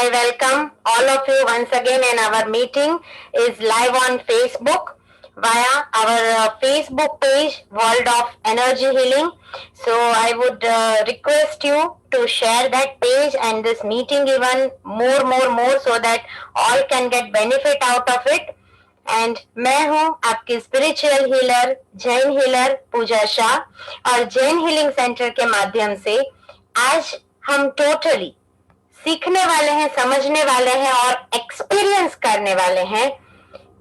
I welcome all of you once again, and our meeting is live on Facebook via our Facebook page, World of Energy Healing. So I would request you to share that page and this meeting even more so that all can get benefit out of it. And मैं हूं आपकी spiritual healer, Jain healer पूजा शाह, और Jain healing centre के माध्यम से आज हम totally सीखने वाले हैं, समझने वाले हैं और एक्सपीरियंस करने वाले हैं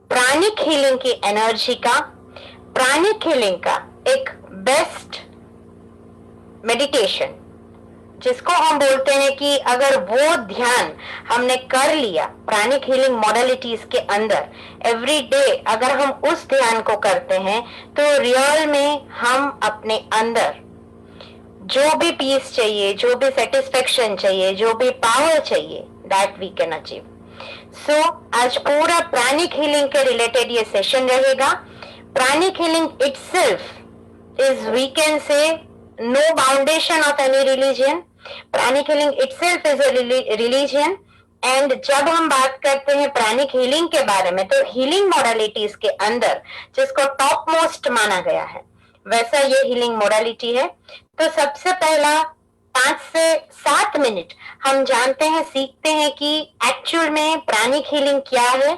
प्राणिक हीलिंग की एनर्जी का, प्राणिक हीलिंग का एक बेस्ट मेडिटेशन, जिसको हम बोलते हैं कि अगर वो ध्यान हमने कर लिया प्राणिक हीलिंग मॉडलिटीज के अंदर एवरी डे, अगर हम उस ध्यान को करते हैं तो रियल में हम अपने अंदर जो भी पीस चाहिए, जो भी सेटिस्फेक्शन चाहिए, जो भी पावर चाहिए, that we can achieve. So आज पूरा प्राणिक हीलिंग के रिलेटेड ये सेशन रहेगा. Pranic healing itself is, we can say, no foundation of any religion. प्राणिक हीलिंग itself is a religion. And जब हम बात करते हैं प्राणिक हीलिंग के बारे में तो हीलिंग मॉडलिटीज के अंदर जिसको टॉप मोस्ट माना गया है वैसा ये हीलिंग मॉडलिटी है. तो सबसे पहला 5 से 7 मिनट हम जानते हैं, सीखते हैं कि एक्चुअल में प्राणिक हीलिंग क्या है.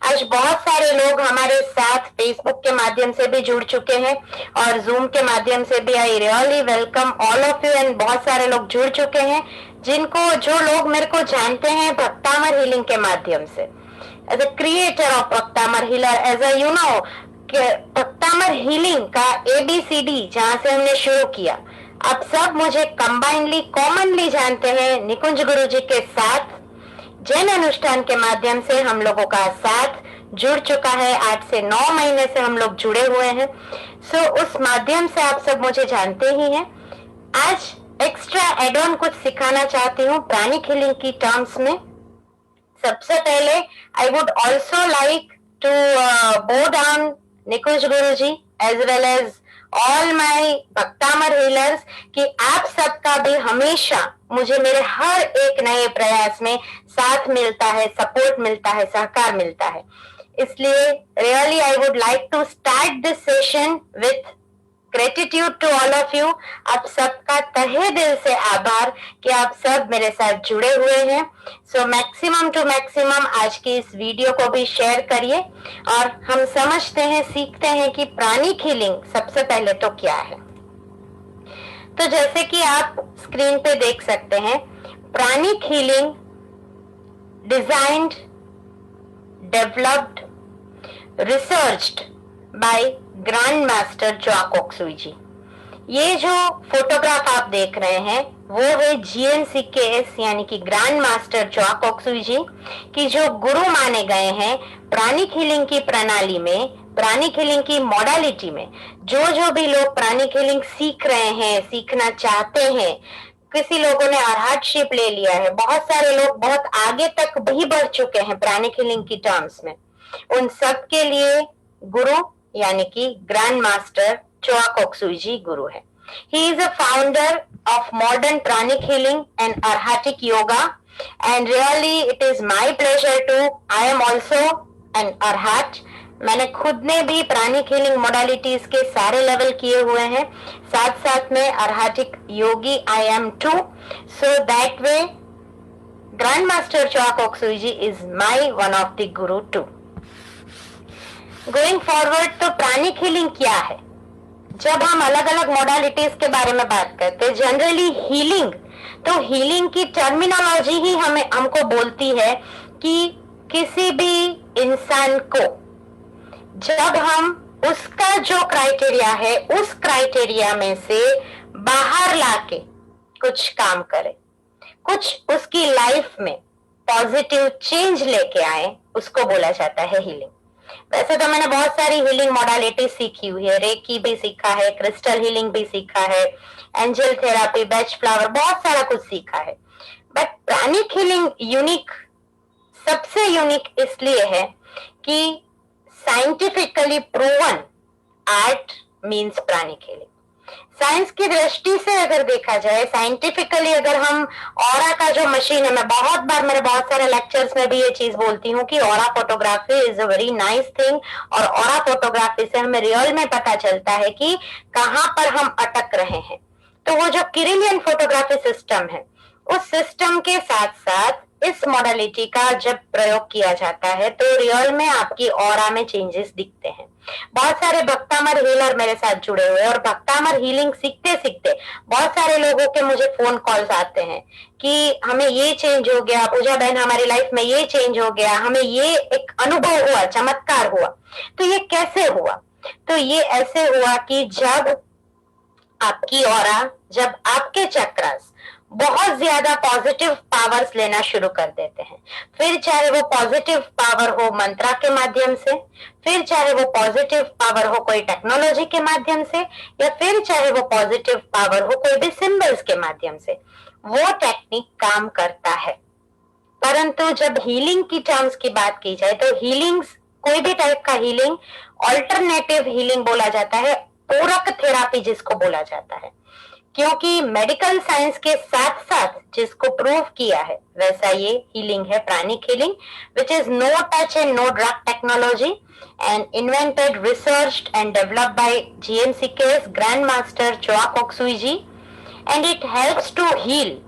आज बहुत सारे लोग हमारे साथ फेसबुक के माध्यम से भी जुड़ चुके हैं और जूम के माध्यम से भी. I really welcome all of you. And बहुत सारे लोग जुड़ चुके हैं जो लोग मेरे को जानते हैं भक्तामर हीलिंग के माध्यम से, as a creator of Bhaktamar healer, as a you know Bhaktamar healing का ABCD जहां से हमने शुरू किया. आप सब मुझे कंबाइनली कॉमनली जानते हैं निकुंज गुरुजी के साथ. जैन अनुष्ठान के माध्यम से हम लोगों का साथ जुड़ चुका है. 8 से 9 महीने से हम लोग जुड़े हुए हैं. सो उस माध्यम से आप सब मुझे जानते ही हैं. आज एक्स्ट्रा एड ऑन कुछ सिखाना चाहती हूँ प्राणिक हीलिंग की टर्म्स में. सबसे पहले I would also like to bow down Nikunj Guruji as well as all my Bhaktamar healers कि आप सबका भी हमेशा मुझे मेरे हर एक नए प्रयास में साथ मिलता है, सपोर्ट मिलता है, सहकार मिलता है. इसलिए really I would like to start this session with gratitude to all of you. आप सबका तहे दिल से आभार कि आप सब मेरे साथ जुड़े हुए हैं. सो मैक्सिमम टू मैक्सिमम आज की इस वीडियो को भी शेयर करिए और हम समझते हैं, सीखते हैं कि प्राणिक हीलिंग सबसे पहले तो क्या है. तो जैसे कि आप स्क्रीन पे देख सकते हैं, pranic healing designed, developed, researched by grand master Choa Kok Sui ji. ये जो फोटोग्राफ आप देख रहे हैं वो है GNCKS यानी कि ग्रैंड मास्टर जोआक ओक्सुई जी की जो गुरु माने गए हैं प्राणिक हीलिंग की प्रणाली में, प्राणिक हीलिंग की मॉडलिटी में. जो भी लोग प्राणिक हीलिंग सीख रहे हैं, सीखना चाहते हैं, किसी लोगों ने अर्हतशिप ले लिया है, बहुत सारे लोग बहुत आगे तक भी बढ़ चुके हैं प्राणिक हीलिंग की टर्म्स में, उन सब के लिए गुरु यानी कि ग्रैंड मास्टर जोआक ओक्सुई जी गुरु है. He is a founder of modern pranic healing and arhatic yoga, and really it is my pleasure to, I am also an arhat. मैंने खुद ने भी प्राणिक हीलिंग मोडालिटीज के सारे लेवल किए हुए हैं, साथ साथ में Arhatic yogi I am too. So that way grand master Choa Kok Sui ji is my one of the guru too. Going forward, तो प्राणिक हीलिंग क्या है? जब हम अलग अलग मोडालिटीज के बारे में बात करते हैं, जनरली हीलिंग, तो हीलिंग की टर्मिनोलॉजी ही हमको बोलती है कि किसी भी इंसान को जब हम उसका जो क्राइटेरिया है उस क्राइटेरिया में से बाहर लाके कुछ काम करें, कुछ उसकी लाइफ में पॉजिटिव चेंज लेके आए, उसको बोला जाता है हीलिंग. वैसे तो मैंने बहुत सारी हीलिंग मॉडलिटी सीखी हुई है, रेकी भी सीखा है, क्रिस्टल हीलिंग भी सीखा है, एंजल थेरापी, बेच फ्लावर, बहुत सारा कुछ सीखा है. बट प्राणिक हीलिंग यूनिक, सबसे यूनिक इसलिए है कि scientifically proven art means pranic healing. Science की दृष्टि से अगर देखा जाए, साइंटिफिकली अगर हम ऑरा का जो मशीन है, मैं बहुत बार मेरे बहुत सारे लेक्चर्स में भी ये चीज बोलती हूँ कि aura photography is a very nice thing, और ऑरा फोटोग्राफी से हमें रियल में पता चलता है कि कहाँ पर हम अटक रहे हैं। तो वो जो किरिलियन फोटोग्राफी सिस्टम है, उस सिस्टम के साथ साथ इस मॉडलिटी का जब प्रयोग किया जाता है तो रियल में आपकी ऑरा में चेंजेस दिखते हैं। बहुत सारे भक्तामर हीलर मेरे साथ जुड़े हुए हैं, और भक्तामर हीलिंग सीखते सीखते बहुत सारे लोगों के मुझे फोन कॉल्स आते हैं कि हमें ये चेंज हो गया, पूजा बहन हमारी लाइफ में ये चेंज हो गया, हमें ये एक अनुभव हुआ, चमत्कार हुआ। तो ये कैसे हुआ? तो ये ऐसे हुआ कि जब आपकी ऑरा, जब आपके चक्रास बहुत ज्यादा पॉजिटिव पावर्स लेना शुरू कर देते हैं, फिर चाहे वो पॉजिटिव पावर हो मंत्रा के माध्यम से, फिर चाहे वो पॉजिटिव पावर हो कोई टेक्नोलॉजी के माध्यम से, या फिर चाहे वो पॉजिटिव पावर हो कोई भी सिंबल्स के माध्यम से, वो टेक्निक काम करता है। परंतु जब हीलिंग की टर्म्स की बात की जाए तो हीलिंग्स, कोई भी टाइप का हीलिंग ऑल्टरनेटिव हीलिंग बोला जाता है, पूरक थेरापी जिसको बोला जाता है, क्योंकि मेडिकल साइंस के साथ साथ जिसको प्रूव किया है वैसा ये हीलिंग है, pranic healing, which is no touch and no drug technology and invented, researched and developed by GMCK's grand master Choa Kok Sui ji, and it helps to heal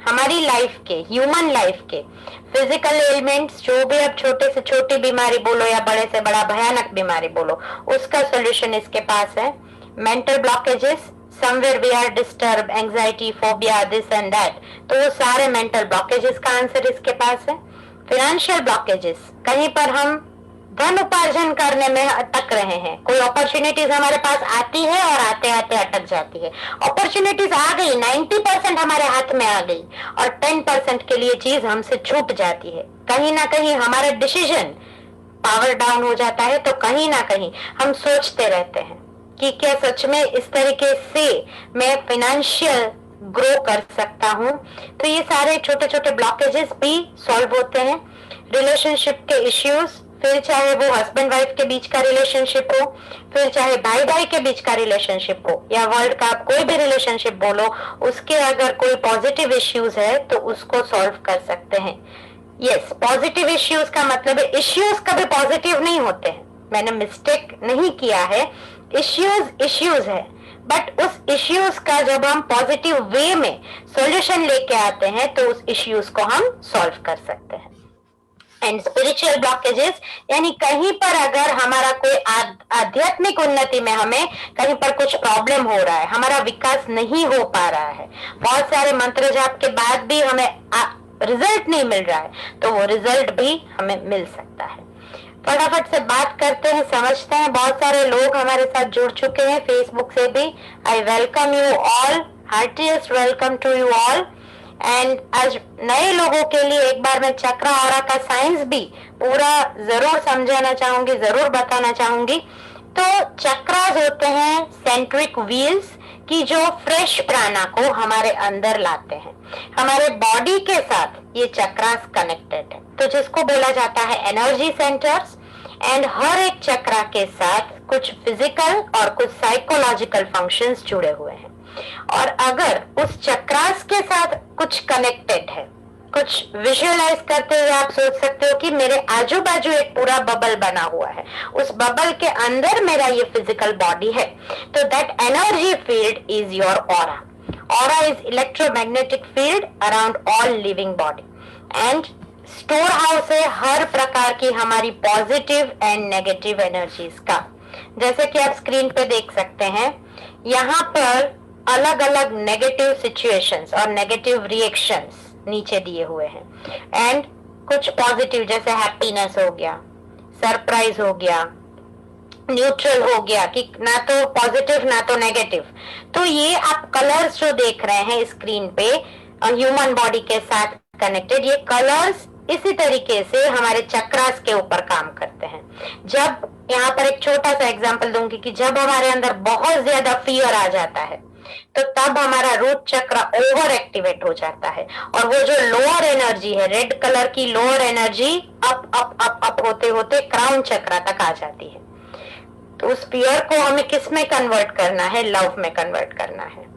हमारी लाइफ के, ह्यूमन लाइफ के फिजिकल एलिमेंट्स, जो भी आप छोटे से छोटी बीमारी बोलो या बड़े से बड़ा भयानक बीमारी बोलो, उसका सोल्यूशन इसके पास है। Mental blockages, somewhere we are disturb, anxiety, phobia, this and that, तो वो सारे मेंटल ब्लॉकेजेस का आंसर इसके पास है। फाइनेंशियल ब्लॉकेजेस, कहीं पर हम धन उपार्जन करने में अटक रहे हैं, कोई अपॉर्चुनिटीज हमारे पास आती है और आते आते अटक जाती है। अपॉर्चुनिटीज आ गई, 90% हमारे हाथ में आ गई, और 10% के लिए चीज हमसे छूट जाती है। कहीं ना कहीं हमारा डिसीजन पावर डाउन हो जाता है, तो कहीं ना कहीं हम सोचते रहते हैं कि क्या सच में इस तरीके से मैं फाइनेंशियल ग्रो कर सकता हूँ। तो ये सारे छोटे छोटे ब्लॉकेजेस भी सॉल्व होते हैं। रिलेशनशिप के इश्यूज, फिर चाहे वो हस्बैंड वाइफ के बीच का रिलेशनशिप हो, फिर चाहे भाई भाई के बीच का रिलेशनशिप हो, या वर्ल्ड का आप कोई भी रिलेशनशिप बोलो, उसके अगर कोई पॉजिटिव इश्यूज है तो उसको सॉल्व कर सकते हैं। यस, पॉजिटिव इश्यूज का मतलब है इश्यूज कभी पॉजिटिव नहीं होते हैं, मैंने मिस्टेक नहीं किया है, इश्यूज इश्यूज है, बट उस इश्यूज का जब हम पॉजिटिव वे में सॉल्यूशन लेके आते हैं तो उस इश्यूज को हम सॉल्व कर सकते हैं। एंड स्पिरिचुअल ब्लॉकेजेस, यानी कहीं पर अगर हमारा कोई आध्यात्मिक उन्नति में हमें कहीं पर कुछ प्रॉब्लम हो रहा है, हमारा विकास नहीं हो पा रहा है, बहुत सारे मंत्र जाप के बाद भी हमें रिजल्ट नहीं मिल रहा है, तो वो रिजल्ट भी हमें मिल सकता है। फटाफट से बात करते हैं, समझते हैं। बहुत सारे लोग हमारे साथ जुड़ चुके हैं फेसबुक से भी। I welcome you all, heartiest welcome to you all. And आज नए लोगों के लिए एक बार मैं चक्रा ऑरा का साइंस भी पूरा जरूर समझाना चाहूंगी, जरूर बताना चाहूंगी। तो चक्रास होते हैं सेंट्रिक व्हील्स की जो फ्रेश प्राणा को हमारे अंदर लाते हैं। हमारे बॉडी के साथ ये चक्रास कनेक्टेड है, तो जिसको बोला जाता है एनर्जी सेंटर्स। एंड हर एक चक्रा के साथ कुछ फिजिकल और कुछ साइकोलॉजिकल फंक्शंस जुड़े हुए हैं। और अगर उस चक्रास के साथ कुछ कनेक्टेड है, कुछ विजुअलाइज करते हुए आप सोच सकते हो कि मेरे आजू बाजू एक पूरा बबल बना हुआ है, उस बबल के अंदर मेरा ये फिजिकल बॉडी है, तो that energy field is your aura. Aura is electromagnetic field around all living body, and store house है हर प्रकार की हमारी पॉजिटिव एंड नेगेटिव एनर्जीज का। जैसे कि आप स्क्रीन पे देख सकते हैं, यहाँ पर अलग अलग नेगेटिव सिचुएशंस और नेगेटिव रिएक्शंस नीचे दिए हुए हैं, एंड कुछ पॉजिटिव जैसे हैप्पीनेस हो गया, सरप्राइज हो गया, न्यूट्रल हो गया, कि ना तो पॉजिटिव ना तो नेगेटिव। तो ये आप कलर्स जो देख रहे हैं स्क्रीन पे ह्यूमन बॉडी के साथ कनेक्टेड, ये कलर्स इसी तरीके से हमारे चक्रास के ऊपर काम करते हैं। जब यहाँ पर एक छोटा सा एग्जांपल दूंगी कि जब हमारे अंदर बहुत ज्यादा फियर आ जाता है तो तब हमारा रूट चक्र ओवर एक्टिवेट हो जाता है, और वो जो लोअर एनर्जी है, रेड कलर की lower energy up up up up होते होते क्राउन चक्र तक आ जाती है। तो उस फियर को हमें किस में कन्वर्ट करना है? लव में कन्वर्ट करना है,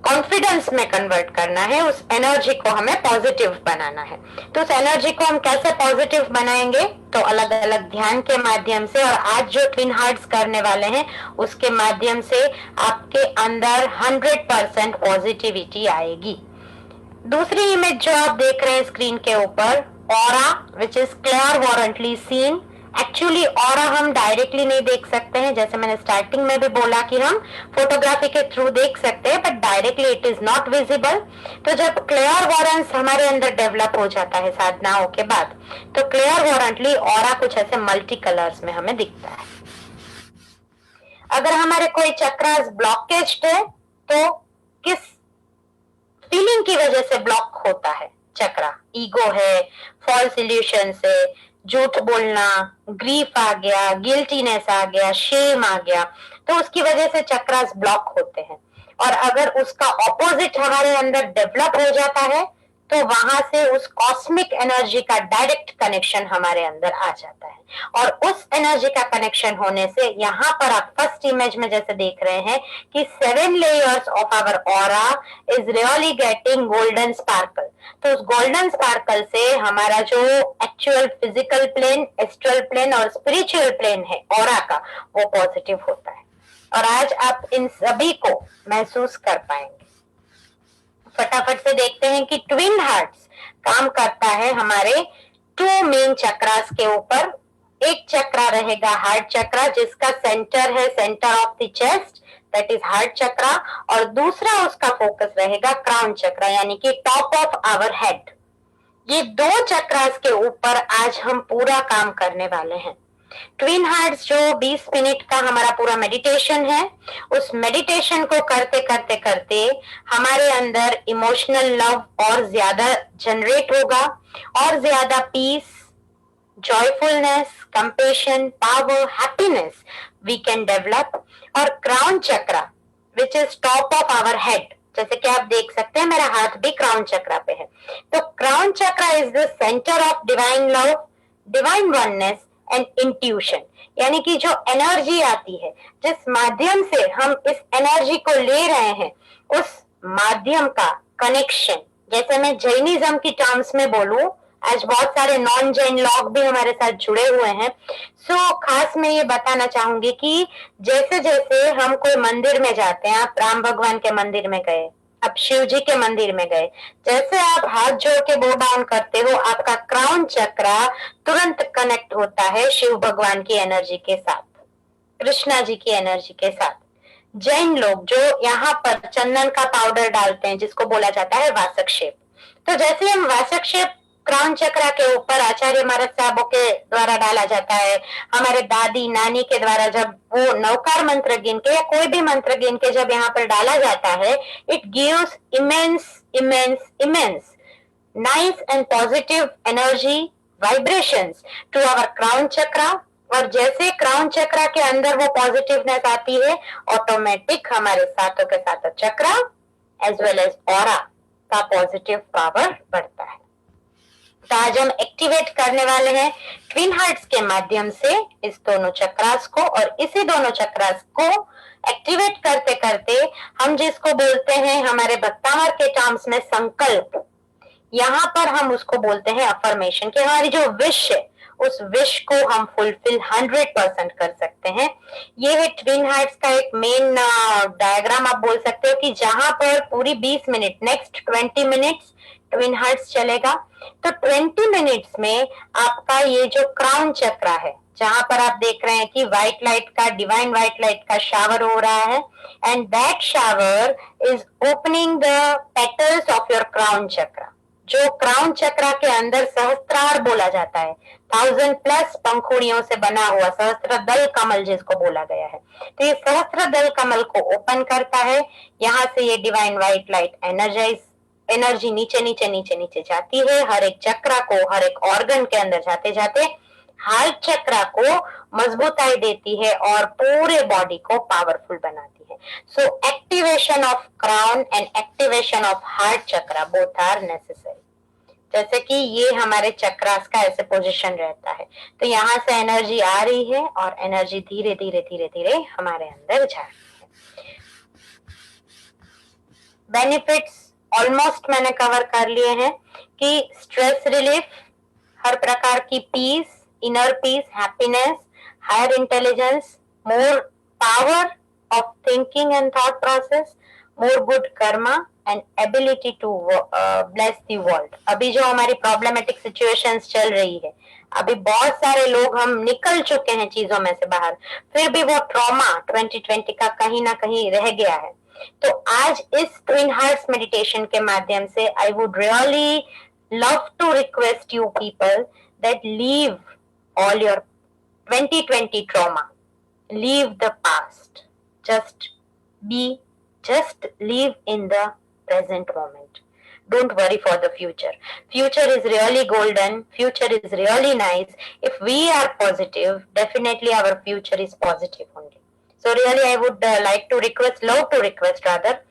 कॉन्फिडेंस में कन्वर्ट करना है, उस एनर्जी को हमें पॉजिटिव बनाना है। तो उस एनर्जी को हम कैसे पॉजिटिव बनाएंगे? तो अलग अलग ध्यान के माध्यम से, और आज जो ट्विन हार्ट्स करने वाले हैं उसके माध्यम से आपके अंदर 100% पॉजिटिविटी आएगी। दूसरी इमेज जो आप देख रहे हैं स्क्रीन के ऊपर, aura which is clairvoyantly seen. Actually aura हम डायरेक्टली नहीं देख सकते हैं, जैसे मैंने स्टार्टिंग में भी बोला कि हम फोटोग्राफी के थ्रू देख सकते हैं, but directly it is not visible. तो जब क्लेयरवॉरेंस हमारे अंदर डेवलप हो जाता है साधनाओं के बाद, तो क्लेयरवॉरेंटली ऑरा कुछ ऐसे मल्टी कलर्स में हमें दिखता है। अगर हमारे कोई चक्रास ब्लॉकेज्ड है तो किस फीलिंग की वजह से ब्लॉक होता है चक्रा? ईगो है, फॉल्स इल्यूशन से, झूठ बोलना, ग्रीफ आ गया, गिल्टीनेस आ गया, शेम आ गया, तो उसकी वजह से चक्रास ब्लॉक होते हैं। और अगर उसका ऑपोजिट हमारे अंदर डेवलप हो जाता है तो वहां से उस कॉस्मिक एनर्जी का डायरेक्ट कनेक्शन हमारे अंदर आ जाता है। और उस एनर्जी का कनेक्शन होने से यहाँ पर आप फर्स्ट इमेज में जैसे देख रहे हैं कि 7 layers of our aura is really getting golden sparkle. तो उस गोल्डन स्पार्कल से हमारा जो actual physical plane, astral plane और स्पिरिचुअल प्लेन है ऑरा का, वो पॉजिटिव होता है। और आज आप इन सभी को महसूस कर पाएंगे। फटाफट से देखते हैं कि ट्विन हार्ट्स काम करता है हमारे 2 मेन चक्रास के ऊपर। एक चक्रा रहेगा हार्ट चक्रा, जिसका सेंटर है centre of the chest, that is heart chakra, और दूसरा उसका फोकस रहेगा क्राउन चक्रा, यानी कि टॉप ऑफ आवर हेड। ये 2 चक्रास के ऊपर आज हम पूरा काम करने वाले हैं। ट्विन हार्ट्स जो 20 मिनट का हमारा पूरा मेडिटेशन है, उस मेडिटेशन को करते करते करते हमारे अंदर इमोशनल लव और ज्यादा जनरेट होगा, और ज्यादा peace, joyfulness, compassion, power, happiness we can develop. और crown chakra which is top of our head, जैसे कि आप देख सकते हैं मेरा हाथ भी क्राउन चक्रा पे है। तो crown chakra is the centre of divine love, divine oneness and intuition, यानी कि जो एनर्जी आती है, जिस माध्यम से हम इस एनर्जी को ले रहे हैं, उस माध्यम का कनेक्शन, जैसे मैं जैनिज्म की टर्म्स में बोलूं, आज बहुत सारे नॉन जैन लोग भी हमारे साथ जुड़े हुए हैं। सो खास मैं ये बताना चाहूंगी कि जैसे जैसे हम कोई मंदिर में जाते हैं, आप राम भगवान के मंदिर में गए, आप शिव जी के मंदिर में गए, जैसे आप हाथ जोड़ के बो डाउन करते हो, आपका क्राउन चक्रा तुरंत कनेक्ट होता है शिव भगवान की एनर्जी के साथ, कृष्णा जी की एनर्जी के साथ। जैन लोग जो यहाँ पर चंदन का पाउडर डालते हैं, जिसको बोला जाता है वासक शेप, तो जैसे हम वासक शेप क्राउन चक्रा के ऊपर आचार्य महाराज साहबों के द्वारा डाला जाता है, हमारे दादी नानी के द्वारा जब वो नवकार मंत्र गिन के या कोई भी मंत्र गिन के जब यहाँ पर डाला जाता है, it gives immense immense immense nice and positive energy vibrations to our crown chakra. और जैसे क्राउन चक्रा के अंदर वो पॉजिटिवनेस आती है, ऑटोमेटिक हमारे सातों के साथ चक्रा एज वेल एज ऑरा का पॉजिटिव पावर बढ़ता है। तो आज हम एक्टिवेट करने वाले हैं ट्विन हार्ट्स के माध्यम से इस दोनों चक्रास को, और इसी दोनों चक्रास को एक्टिवेट करते करते हम जिसको बोलते हैं हमारे भक्तावर के टर्म्स में संकल्प, यहाँ पर हम उसको बोलते हैं अफर्मेशन, कि हमारी जो विश है उस विश को हम फुलफिल 100% कर सकते हैं। ये है ट्विन हार्ट्स का एक मेन डायग्राम आप बोल सकते हो, कि जहां पर पूरी 20 minute, next 20 minutes twin hearts चलेगा। तो 20 मिनट्स में आपका ये जो क्राउन चक्रा है, जहां पर आप देख रहे हैं कि व्हाइट लाइट का, डिवाइन व्हाइट लाइट का शावर हो रहा है, and that shower is opening the petals of your crown chakra, जो क्राउन चक्रा के अंदर सहस्त्रार बोला जाता है, 1000+ पंखुड़ियों से बना हुआ सहस्त्र दल कमल जिसको बोला गया है। तो ये सहस्त्र दल कमल को ओपन करता है, यहाँ से ये डिवाइन व्हाइट लाइट एनर्जी नीचे नीचे नीचे नीचे जाती है, हर एक चक्रा को, हर एक ऑर्गन के अंदर जाते जाते हार्ट चक्रा को मजबूताई देती है और पूरे बॉडी को पावरफुल बनाती है। So activation of crown and activation of heart chakra both are necessary. जैसे कि ये हमारे चक्रास का ऐसे पोजीशन रहता है, तो यहाँ से एनर्जी आ रही है और एनर्जी धीरे धीरे धीरे धीरे हमारे अंदर जा रही है। बेनिफिट्स ऑलमोस्ट मैंने कवर कर लिए हैं कि स्ट्रेस रिलीफ, हर प्रकार की peace, inner peace, happiness, higher intelligence, more power of thinking and thought process, more good karma and ability to bless the world. अभी जो हमारी प्रॉब्लमेटिक सिचुएशंस चल रही है, अभी बहुत सारे लोग हम निकल चुके हैं चीजों में से बाहर, फिर भी वो ट्रॉमा 2020 का कहीं ना कहीं रह गया है। तो आज इस ट्विन हार्ट्स मेडिटेशन के माध्यम से I would really love to request you people that leave all your 2020 trauma, leave the past, just live in the present moment. Don't worry for the future. Future is really golden, future is really nice. If we are positive, definitely our future is positive only. So really I would love to request rather,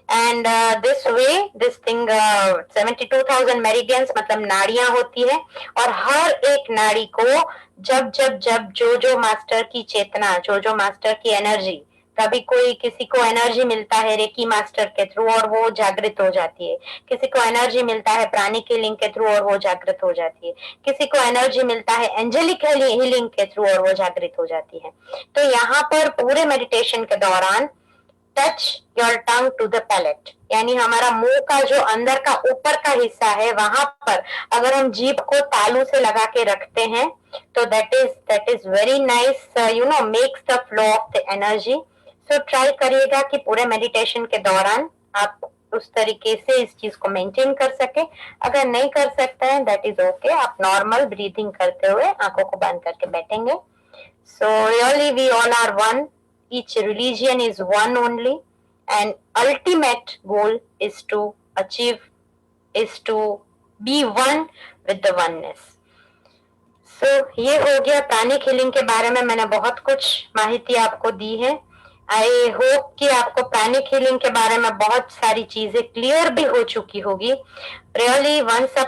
and this way this thing 72,000 meridians मतलब नाड़ियां होती है, और हर एक नाड़ी को जब जब जब जो मास्टर की चेतना, जो मास्टर की एनर्जी, कभी कोई किसी को एनर्जी मिलता है रेकी मास्टर के थ्रू और वो जागृत हो जाती है, किसी को एनर्जी मिलता है प्राणिक हीलिंग के थ्रू और वो जागृत हो जाती है, किसी को एनर्जी मिलता है एंजेलिक हीलिंग के थ्रू और वो जागृत हो जाती है। तो यहाँ पर पूरे मेडिटेशन के दौरान touch your tongue to the palate, यानी हमारा मुंह का जो अंदर का ऊपर का हिस्सा है वहां पर अगर हम जीभ को तालू से लगा के रखते हैं तो that is very nice, makes the flow of the energy. So try करिएगा कि पूरे मेडिटेशन के दौरान आप उस तरीके से इस चीज को मेंटेन कर सके। अगर नहीं कर सकते हैं दैट इज ओके, आप नॉर्मल ब्रीथिंग करते हुए आंखों को बंद करके बैठेंगे। So really we all are one, each religion is one only, and ultimate goal is to be one with the oneness. So ये हो गया प्राणिक हीलिंग के बारे में, मैंने बहुत कुछ माहिती आपको दी है। आई होप कि आपको प्राणिक हीलिंग के बारे में बहुत सारी चीजें क्लियर भी हो चुकी होगी। Really once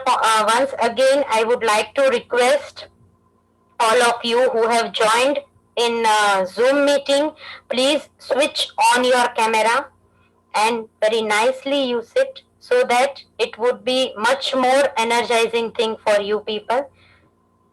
again I would like to request all of you who have joined in Zoom meeting, please switch on your camera and very nicely use it so that it would be much more energizing thing for you people.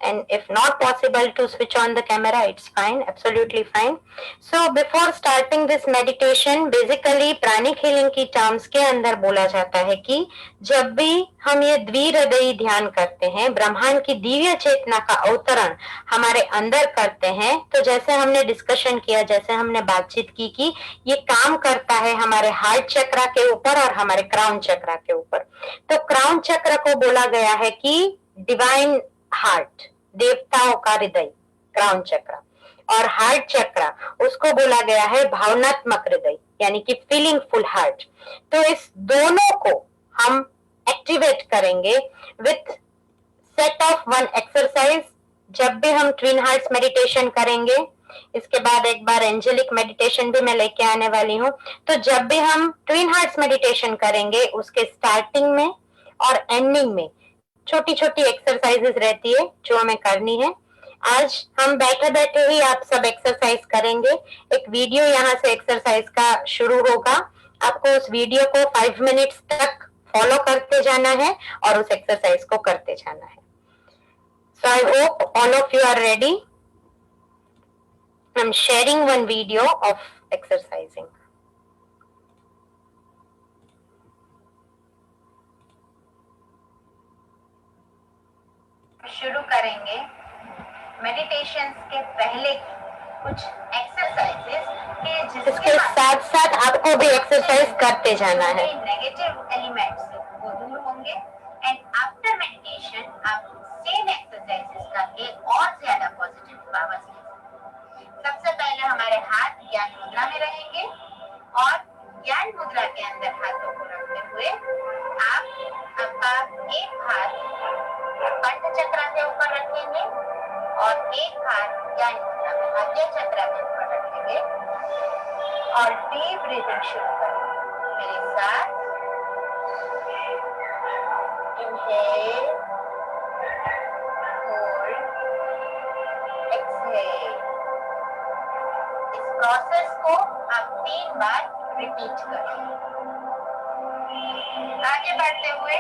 And if not possible to switch on the camera, it's fine, absolutely fine. So before starting this meditation, basically pranic healing की terms के अंदर बोला जाता है कि जब भी हम ये द्विहृदयी ध्यान करते हैं, ब्रह्मांड की दिव्य चेतना का अवतरण हमारे अंदर करते हैं, तो जैसे हमने डिस्कशन किया, जैसे हमने बातचीत की कि ये काम करता है हमारे हार्ट चक्रा के ऊपर और हमारे क्राउन चक्रा के ऊपर। तो क्राउन चक्र को बोला गया है कि डिवाइन हार्ट, देवताओं का हृदय क्राउन चक्र, और हार्ट चक्र उसको बोला गया है भावनात्मक हृदय, यानी कि फीलिंग फुल हार्ट। तो इस दोनों को हम एक्टिवेट करेंगे with set of one exercise. जब भी हम ट्विन हार्ट्स मेडिटेशन करेंगे, इसके बाद एक बार एंजेलिक मेडिटेशन भी मैं लेके आने वाली हूँ। तो जब भी हम ट्विन हार्ट्स मेडिटेशन करेंगे, उसके स्टार्टिंग में और एंडिंग में छोटी छोटी एक्सरसाइजेस रहती है जो हमें करनी है। आज हम बैठे बैठे ही आप सब एक्सरसाइज करेंगे। एक वीडियो यहाँ से एक्सरसाइज का शुरू होगा, आपको उस वीडियो को 5 मिनट्स तक फॉलो करते जाना है और उस एक्सरसाइज को करते जाना है। So I hope all of you are ready. I am sharing one video of exercising. शुरू करेंगे मेडिटेशन के पहले कुछ एक्सरसाइजेस के जिसके साथ साथ आपको भी एक्सरसाइज करते जाना है। नेगेटिव एलिमेंट्स वो दूर होंगे एंड आफ्टर मेडिटेशन आप सेम एक्सरसाइजेस करके और ज्यादा पॉजिटिव पावर्स ले। सबसे पहले हमारे हाथ ज्ञान मुद्रा में रहेंगे और ज्ञान मुद्रा के अंदर हाथों को रखते हुए आप आपका एक हाथ कंठ चक्र के ऊपर रखेंगे और एक हाथ ज्ञान मुद्रा में मध्य चक्र के ऊपर रखेंगे और डीप ब्रीथिंग शुरू करेंगे मेरे साथ। इनहेल प्रोसेस को आप 3 बार रिपीट करें। आगे बढ़ते हुए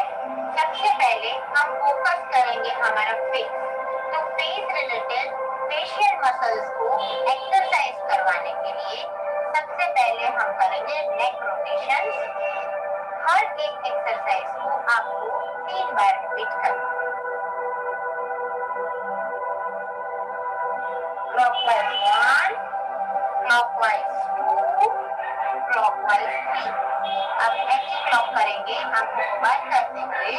सबसे पहले हम फोकस करेंगे हमारा फेस। तो फेस रिलेटेड फेशियल मसल्स को एक्सरसाइज करवाने के लिए सबसे पहले हम करेंगे नेक रोटेशन। हर एक एक्सरसाइज को आपको 3 बार रिपीट करना। Clockwise 1, clockwise 2, clockwise 3। अब एंटी क्लॉक करेंगे आंखों को बंद करते हुए।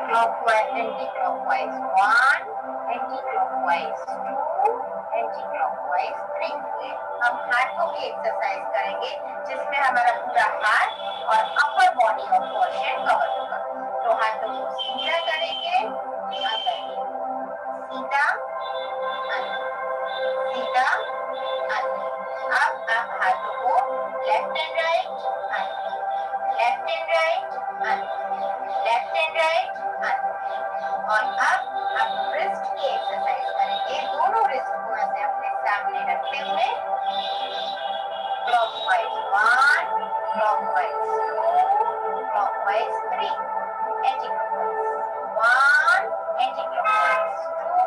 Clockwise, anti clockwise 1, anti clockwise 2, anti clockwise 3। हम हाथों की एक्सरसाइज करेंगे जिसमें हमारा पूरा हाथ और अपर बॉडी का पोर्शन कवर होगा। तो हाथों को सीधा करेंगे, अंदर सीधा अंदर, सीधा अंदर। अब आप हाथों को लेफ्ट एंड राइट अंदर, लेफ्ट एंड राइट अंदर, लेफ्ट एंड राइट अंदर। और अब आप रिस्ट की एक्सरसाइज करेंगे। दोनों रिस्ट को ऐसे अपने सामने रखते हुए clockwise 1, clockwise 2, clockwise 3, anti clockwise 1, anti clockwise 2,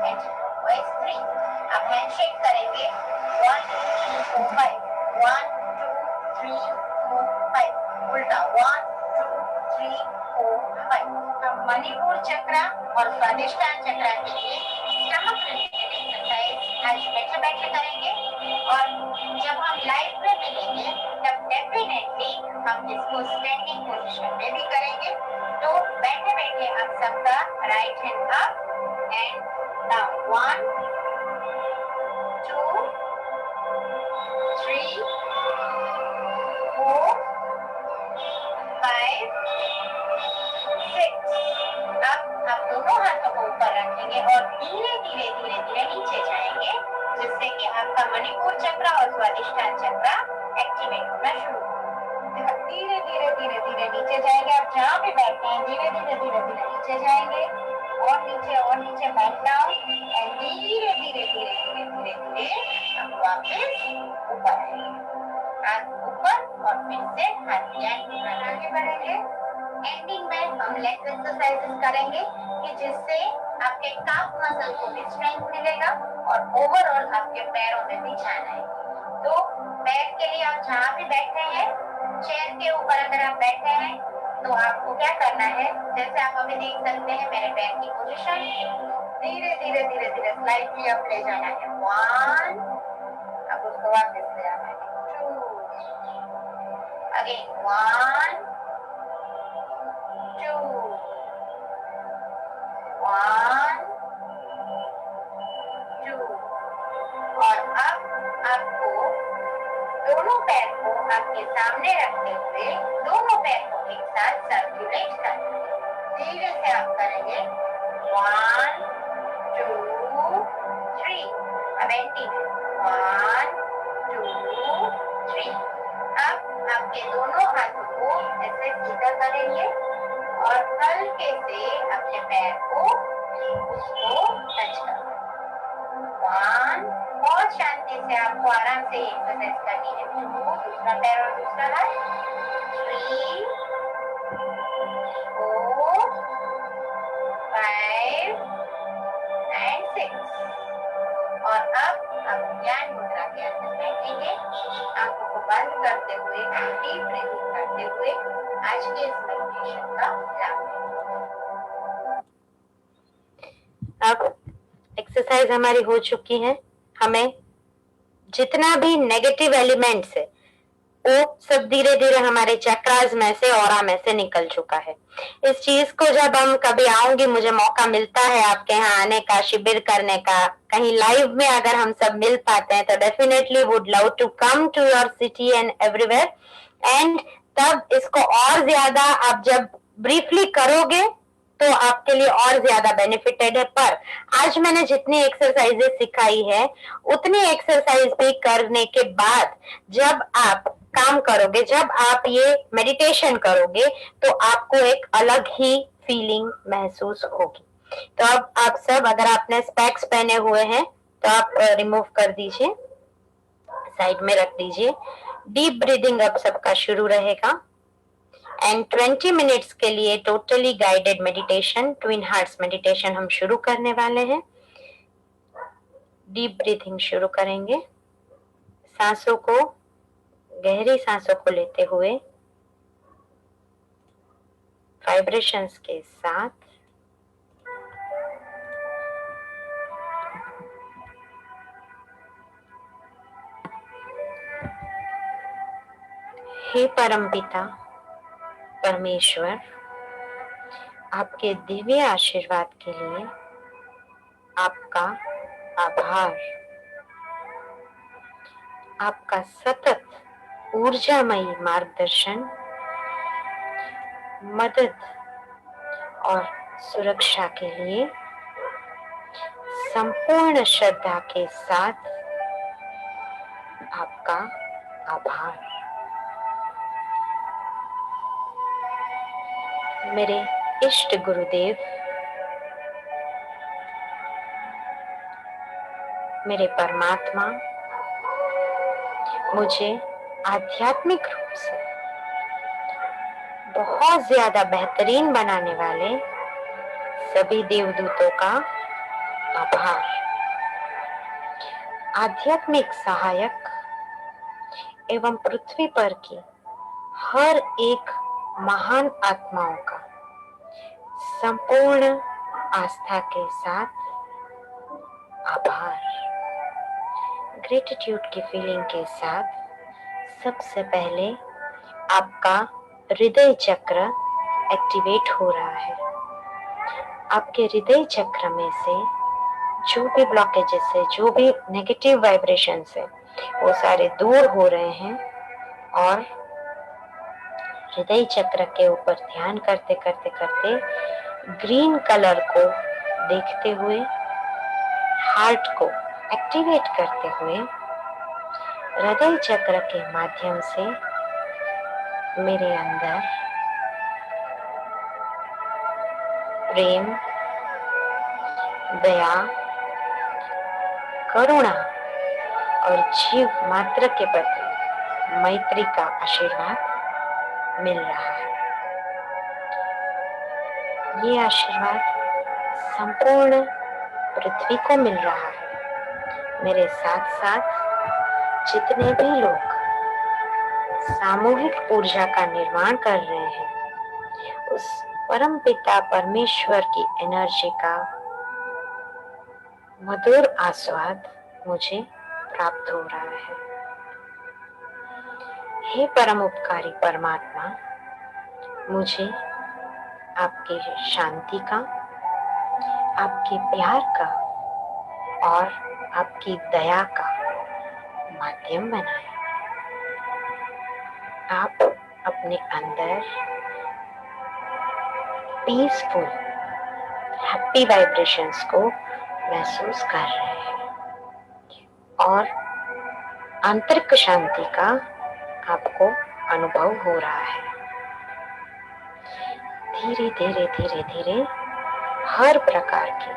anti clockwise 3। अब हैंडशेक करेंगे 1 2 3 4 5, 1 2 3 4 5, उल्टा 1 2 3 4 5। हम मणिपुर चक्र और स्वादिष्टान चक्र के लिए स्टमक रिलेटेड एक्सरसाइज आज बैठे बैठे करेंगे। और जब हम लाइव में मिलेंगे तब डेफिनेटली हम इसको स्टैंडिंग पोजीशन में भी करेंगे। तो बैठे बैठे आप सबका right hand up and down, 1 2 3 4 5 6। अब आप दोनों हाथों को ऊपर रखेंगे और धीरे धीरे धीरे धीरे नीचे जाएंगे, जिससे कि आपका मणिपुर चक्र और स्वादिष्टान चक्र एक्टिवेट होना शुरू होगा। धीरे धीरे धीरे धीरे नीचे जाएंगे। आप जहाँ भी बैठते हैं धीरे धीरे धीरे धीरे नीचे जाएंगे और नीचे बैक डाउन एंड धीरे धीरे धीरे धीरे धीरे धीरे हम वापस ऊपर आएंगे। हाथ ऊपर और फिर से हाथ ज्ञान आगे बढ़ेंगे। एंडिंग में हम लेग एक्सरसाइजेस करेंगे कि जिससे आपके काफ मसल को भी स्ट्रेंथ मिलेगा और ओवरऑल आपके पैरों में भी जान आएगी। तो पैर के लिए आप जहाँ भी बैठे हैं, चेयर के ऊपर अगर आप बैठे हैं तो आपको क्या करना है, जैसे आप अभी देख सकते हैं मेरे पैर की पोजीशन, धीरे धीरे धीरे धीरे स्लाइटली अप ले जाना है 1, अब उसको वापस ले आना है 2, अगेन 1 2 1 2। और अब आपको दोनों पैर को आपके सामने रखते हुए दोनों पैर को एक साथ सर्कुलेट करना है। धीरे से आप करेंगे 1 2 3। अब एंटी 1 2 3। अब आपके दोनों हाथों को ऐसे सीधा करेंगे और हल्के से अपने पैर को उसको टच करना। 1, बहुत शांति से आपको आराम से एक्सरसाइज करनी है। 2, दूसरा पैर और दूसरा हाथ, 3 4 5 एंड 6। और अब आप ज्ञान मुद्रा के अंदर बैठेंगे, आंखों को बंद करते हुए डीप ब्रीथिंग करते हुए आज के इस मेडिटेशन का लाभ लेंगे। अब एक्सरसाइज हमारी हो चुकी है। हमें जितना भी नेगेटिव एलिमेंट्स है वो सब धीरे धीरे हमारे चक्रास में से, ऑरा में से निकल चुका है। इस चीज को जब हम कभी आऊंगी, मुझे मौका मिलता है आपके यहाँ आने का, शिविर करने का, कहीं लाइव में अगर हम सब मिल पाते हैं तो definitely would love to come to your city and everywhere. And तब इसको और ज्यादा आप जब ब्रीफली करोगे तो आपके लिए और ज्यादा बेनिफिटेड है। पर आज मैंने जितनी एक्सरसाइजेस सिखाई है उतनी एक्सरसाइज भी करने के बाद जब आप काम करोगे, जब आप ये मेडिटेशन करोगे तो आपको एक अलग ही फीलिंग महसूस होगी। तो अब आप सब, अगर आपने स्पेक्स पहने हुए हैं तो आप रिमूव कर दीजिए। साइड में रख दीजिए। डीप ब्रीदिंग अब सबका शुरू रहेगा एंड 20 मिनट्स के लिए totally guided meditation, twin hearts meditation हम शुरू करने वाले हैं। डीप ब्रीथिंग शुरू करेंगे। सांसों को, गहरी सांसों को लेते हुए वाइब्रेशंस के साथ हे परमपिता परमेश्वर, आपके दिव्य आशीर्वाद के लिए आपका आभार। आपका सतत ऊर्जामयी मार्गदर्शन, मदद और सुरक्षा के लिए संपूर्ण श्रद्धा के साथ आपका आभार। मेरे इष्ट गुरुदेव, मेरे परमात्मा, मुझे आध्यात्मिक रूप से बहुत ज्यादा बेहतरीन बनाने वाले सभी देवदूतों का आभार। आध्यात्मिक सहायक एवं पृथ्वी पर की हर एक महान आत्माओं का संपूर्ण आस्था के साथ आभार। ग्रेटिट्यूड की फीलिंग के साथ सबसे पहले आपका हृदय चक्र एक्टिवेट हो रहा है। आपके हृदय चक्र में से जो भी ब्लॉकेजेस है, जो भी नेगेटिव वाइब्रेशंस है, वो सारे दूर हो रहे हैं और हृदय चक्र के ऊपर ध्यान करते करते करते ग्रीन कलर को देखते हुए, हार्ट को एक्टिवेट करते हुए हृदय चक्र के माध्यम से मेरे अंदर प्रेम, दया, करुणा और जीव मात्र के प्रति मैत्री का आशीर्वाद मिल रहा है। ये आशीर्वाद संपूर्ण पृथ्वी को मिल रहा है। मेरे साथ साथ जितने भी लोग सामूहिक ऊर्जा का निर्माण कर रहे हैं, उस परम पिता परमेश्वर की एनर्जी का मधुर आस्वाद मुझे प्राप्त हो रहा है। हे परम उपकारी परमात्मा, मुझे आपकी शांति का, आपके प्यार का और आपकी दया का माध्यम बनाएं। आप अपने अंदर पीसफुल, हैप्पी वाइब्रेशंस को महसूस कर रहे हैं और आंतरिक शांति का आपको अनुभव हो रहा है। धीरे धीरे धीरे धीरे हर प्रकार की,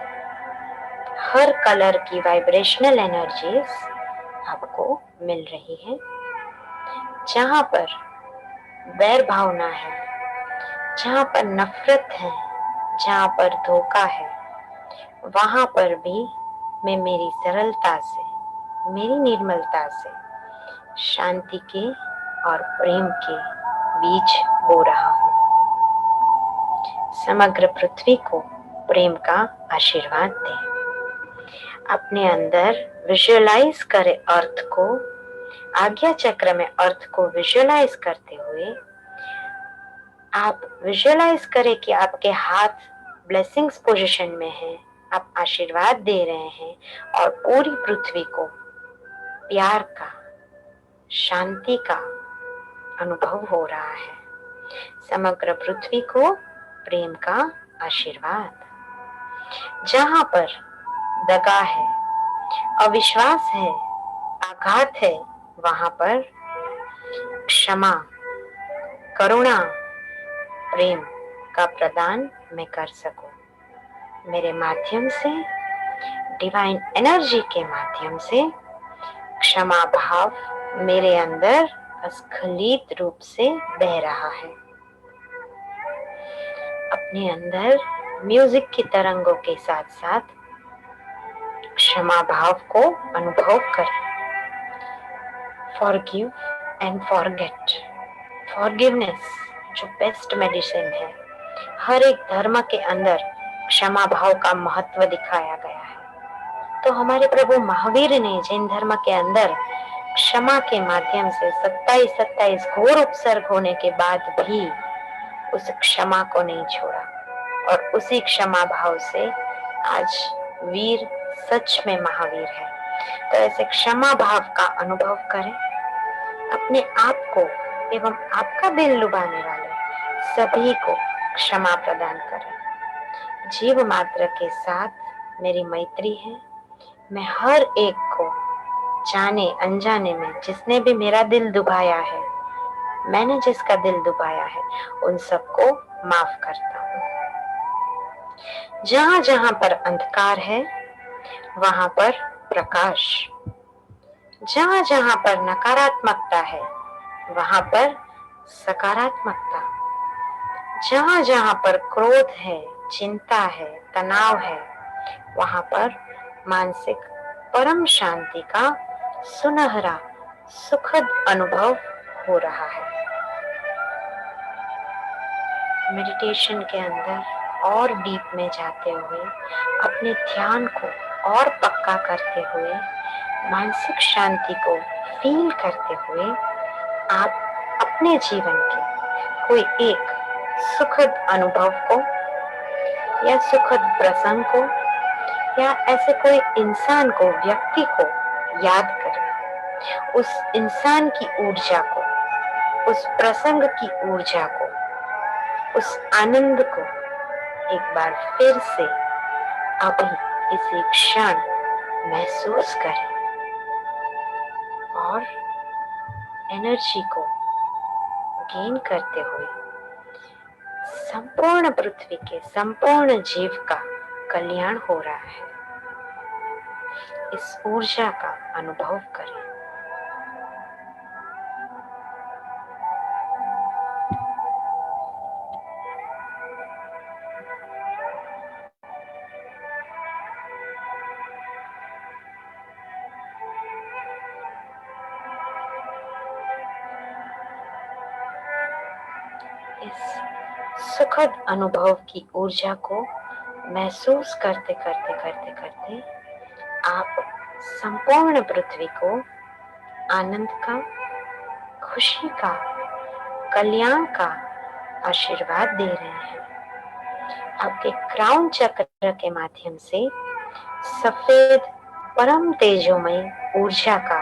हर कलर की वाइब्रेशनल एनर्जीज आपको मिल रही है। जहां पर वैर भावना है, जहां पर नफरत है, जहां पर धोखा है, वहां पर भी मैं मेरी सरलता से, मेरी निर्मलता से शांति के और प्रेम के बीज बो रहा हूँ। समग्र पृथ्वी को प्रेम का आशीर्वाद दें। अपने अंदर विजुअलाइज करें अर्थ को, आज्ञा चक्र में अर्थ को विजुअलाइज करते हुए आप विजुअलाइज करें कि आपके हाथ ब्लेसिंग्स पोजीशन में है, आप आशीर्वाद दे रहे हैं और पूरी पृथ्वी को प्यार का, शांति का अनुभव हो रहा है। समग्र पृथ्वी को प्रेम का आशीर्वाद। जहां पर दगा है, अविश्वास है, आघात है, वहां पर क्षमा, करुणा, प्रेम का प्रदान मैं कर सकूं। मेरे माध्यम से, डिवाइन एनर्जी के माध्यम से क्षमा भाव मेरे अंदर अस्खलित रूप से बह रहा है। अपने अंदर म्यूजिक की तरंगों के साथ साथ क्षमा भाव को अनुभव करें। Forgive and forget. फॉरगिवनेस जो बेस्ट मेडिसिन है। हर एक धर्म के अंदर क्षमा भाव का महत्व दिखाया गया है। तो हमारे प्रभु महावीर ने जैन धर्म के अंदर क्षमा के माध्यम से 27 घोर उपसर्ग होने के बाद भी उस क्षमा को नहीं छोड़ा और उसी क्षमा भाव से आज वीर सच में महावीर है। तो ऐसे क्षमा भाव का अनुभव करें। अपने आप को एवं आपका दिल लुभाने वाले सभी को क्षमा प्रदान करें। जीव मात्र के साथ मेरी मैत्री है। मैं हर एक को जाने अनजाने में जिसने भी मेरा दिल दुभाया है, मैंने जिसका दिल दुभाया है, उन सबको माफ करता हूँ। जहां जहां पर अंधकार है वहां पर प्रकाश, जहां जहां पर नकारात्मकता है वहां पर सकारात्मकता, जहां जहां पर क्रोध है, चिंता है, तनाव है, वहां पर मानसिक परम शांति का सुनहरा सुखद अनुभव हो रहा है। मेडिटेशन के अंदर और डीप में जाते हुए, अपने ध्यान को और पक्का करते हुए, मानसिक शांति को फील करते हुए, आप अपने जीवन के कोई एक सुखद अनुभव को या सुखद प्रसंग को या ऐसे कोई इंसान को, व्यक्ति को याद करें। उस इंसान की ऊर्जा को, उस प्रसंग की ऊर्जा को, उस आनंद को एक बार फिर से अभी इसी क्षण महसूस करें और एनर्जी को गेन करते हुए संपूर्ण पृथ्वी के संपूर्ण जीव का कल्याण हो रहा है, इस ऊर्जा का अनुभव करें। इस सुखद अनुभव की ऊर्जा को महसूस करते करते करते करते आप संपूर्ण पृथ्वी को आनंद का, खुशी का, कल्याण का आशीर्वाद दे रहे हैं। आपके क्राउन चक्र के माध्यम से सफेद परम तेजोमय ऊर्जा का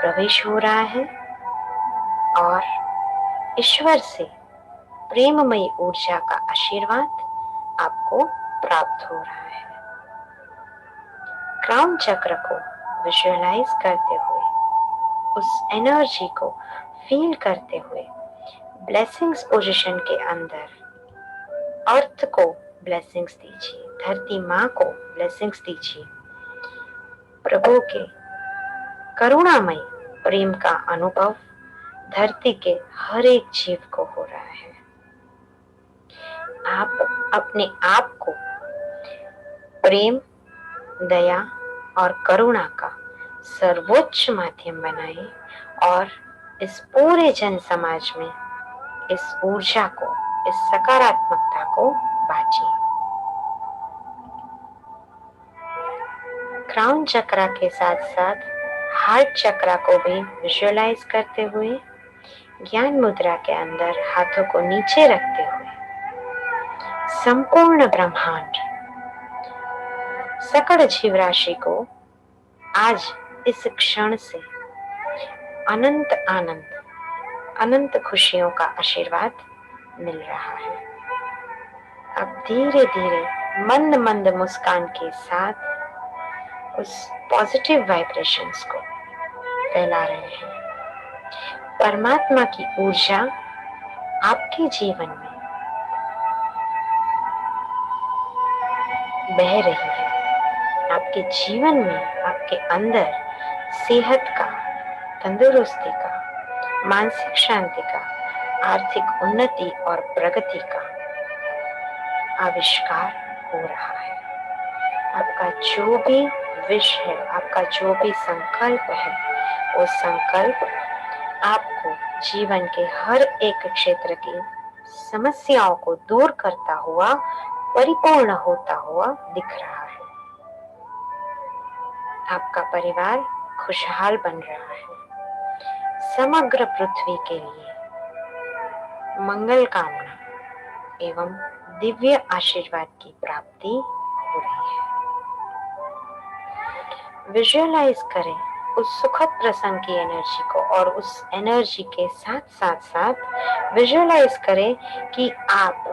प्रवेश हो रहा है और ईश्वर से प्रेममयी ऊर्जा का आशीर्वाद आपको प्राप्त हो रहा है। क्राउन चक्र को विजुअलाइज करते हुए, उस एनर्जी को फील करते हुए, ब्लेसिंग्स पोजीशन के अंदर अर्थ को ब्लेसिंग्स दीजिए, धरती माँ को ब्लेसिंग्स दीजिए। प्रभु के करुणामय प्रेम का अनुभव धरती के हर एक जीव को हो रहा है। आप अपने आप को प्रेम, दया और करुणा का सर्वोच्च माध्यम बनाएं और इस पूरे जन समाज में इस ऊर्जा को, इस सकारात्मकता को बांटिए। क्राउन चक्रा के साथ साथ हार्ट चक्रा को भी विजुअलाइज करते हुए, ज्ञान मुद्रा के अंदर हाथों को नीचे रखते हुए, संपूर्ण ब्रह्मांड, सकल जीव राशि को आज इस क्षण से अनंत आनंद, अनंत खुशियों का आशीर्वाद मिल रहा है। अब धीरे धीरे मंद मंद मुस्कान के साथ उस पॉजिटिव वाइब्रेशंस को फैला रहे हैं। परमात्मा की ऊर्जा आपके जीवन में बह रही है। आपके जीवन में, आपके अंदर सेहत का, तंदुरुस्ती का, मानसिक शांति का, आर्थिक उन्नति और प्रगति का आविष्कार हो रहा है। आपका जो भी विश है, आपका जो भी संकल्प है, वो संकल्प आपको जीवन के हर एक क्षेत्र की समस्याओं को दूर करता हुआ, परिपूर्ण होता हुआ दिख रहा है। आपका परिवार खुशहाल बन रहा है। समग्र पृथ्वी के लिए मंगल कामना एवं दिव्य आशीर्वाद की प्राप्ति हो रही है। विजुअलाइज करें उस सुखद प्रसंग की एनर्जी को, और उस एनर्जी के साथ साथ साथ विजुअलाइज करें कि आप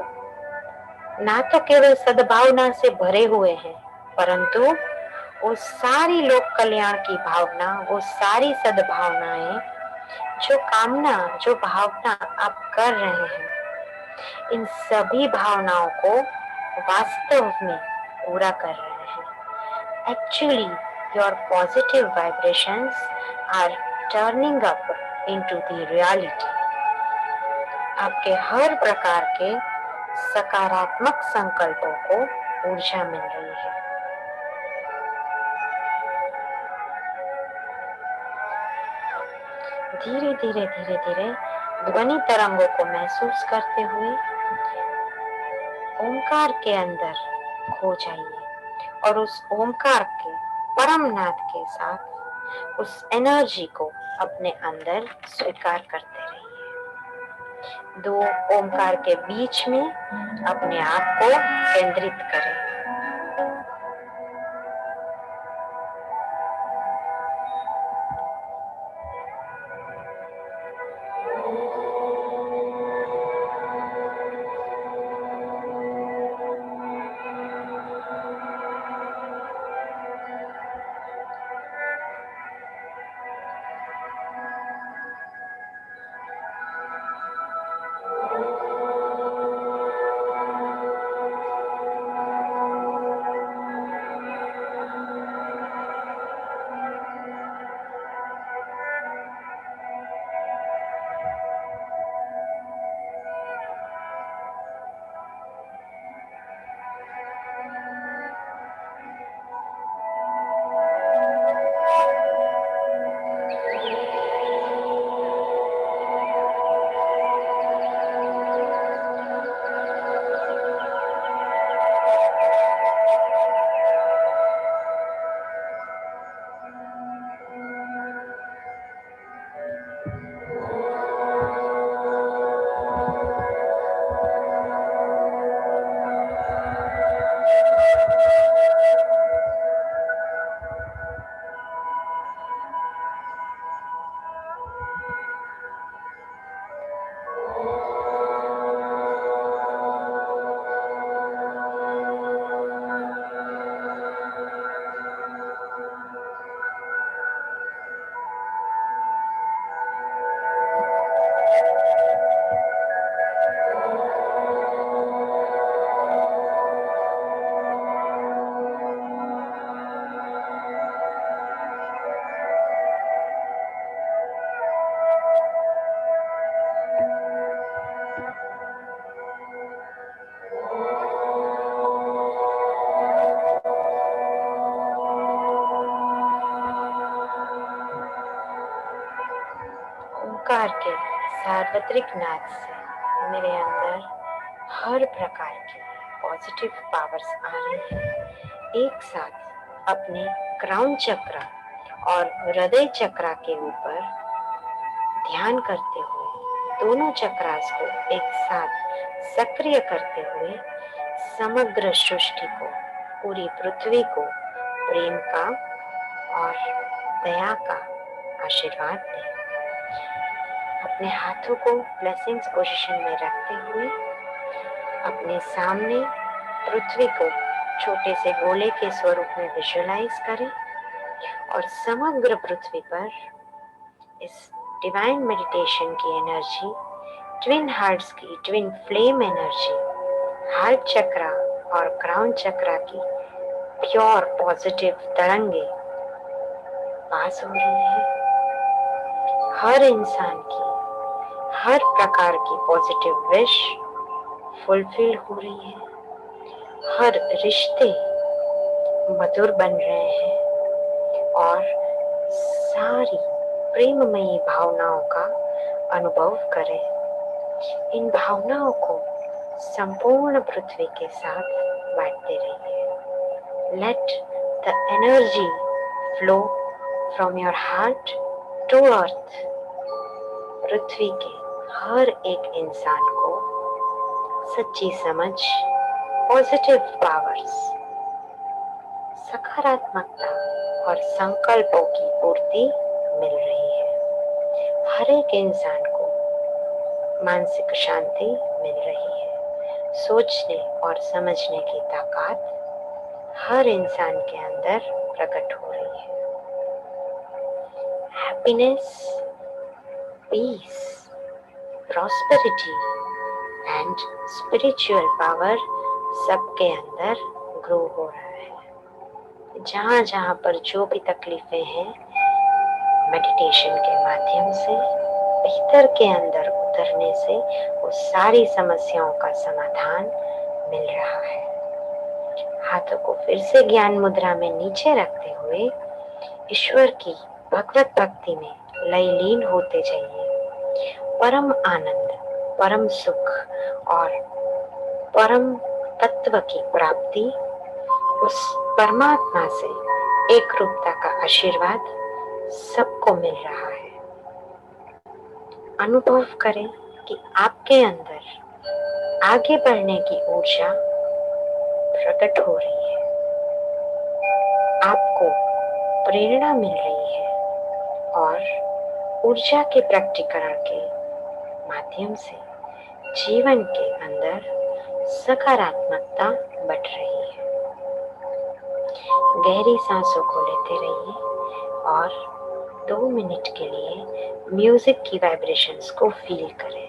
ना तो केवल सद्भावना से भरे हुए हैं, परंतु वो सारी लोक कल्याण की भावना, वो सारी सद्भावनाएं, जो कामना, जो भावना आप कर रहे हैं, इन सभी भावनाओं को वास्तव में पूरा कर रहे हैं। Actually your positive vibrations are turning up into the reality. आपके हर प्रकार के सकारात्मक संकल्पों को ऊर्जा मिल रही है। धीरे धीरे धीरे धीरे ध्वनि तरंगों को महसूस करते हुए ओंकार के अंदर खो जाइए और उस ओंकार के परमनाद के साथ उस एनर्जी को अपने अंदर स्वीकार करते रहिए। दो ओंकार के बीच में अपने आप को केंद्रित करें। ओंकार के सार्वत्रिक नाद से मेरे अंदर हर प्रकार की पॉजिटिव पावर्स आ रही है। एक साथ अपने क्राउन चक्र और हृदय चक्र के ऊपर ध्यान करते हुए, दोनों चक्रास को एक साथ सक्रिय करते हुए समग्र सृष्टि को, पूरी पृथ्वी को प्रेम का और दया का आशीर्वाद दें। अपने हाथों को ब्लेसिंग्स पोजीशन में रखते हुए अपने सामने पृथ्वी को छोटे से गोले के स्वरूप में विजुअलाइज करें और समग्र पृथ्वी पर इस डिवाइन मेडिटेशन की एनर्जी, ट्विन हार्ट्स की twin flame energy, heart chakra और क्राउन चक्रा की प्योर पॉजिटिव तरंगे पास हो रही है। हर इंसान की हर प्रकार की पॉजिटिव विश फुलफिल हो रही है। हर रिश्ते मधुर बन रहे हैं और सारी प्रेममयी भावनाओं का अनुभव करें। इन भावनाओं को संपूर्ण पृथ्वी के साथ बांटते रहिए। Let the energy flow from your heart to earth. पृथ्वी के हर एक इंसान को सच्ची समझ, पॉजिटिव पावर्स, सकारात्मकता और संकल्पों की पूर्ति मिल रही है। हर एक इंसान को मानसिक शांति मिल रही है। सोचने और समझने की ताकत हर इंसान के अंदर प्रकट हो रही है। Happiness, peace, prosperity and spiritual power सबके अंदर ग्रो हो रहा है। जहाँ जहाँ पर जो भी तकलीफें हैं, मेडिटेशन के माध्यम से भीतर के अंदर उतरने से वो सारी समस्याओं का समाधान मिल रहा है। हाथों को फिर से ज्ञान मुद्रा में नीचे रखते हुए ईश्वर की भगवत भक्ति में लयलीन होते जाइए। परम आनंद, परम सुख और परम तत्व की प्राप्ति, उस परमात्मा से एक रूपता का आशीर्वाद सबको मिल रहा है। अनुभव करें कि आपके अंदर आगे बढ़ने की ऊर्जा प्रकट हो रही है। आपको प्रेरणा मिल रही है और ऊर्जा के प्रकटीकरण के माध्यम से जीवन के अंदर सकारात्मकता बढ़ रही है। गहरी सांसों को लेते रहिए और 2 मिनट के लिए म्यूजिक की वाइब्रेशंस को फील करें।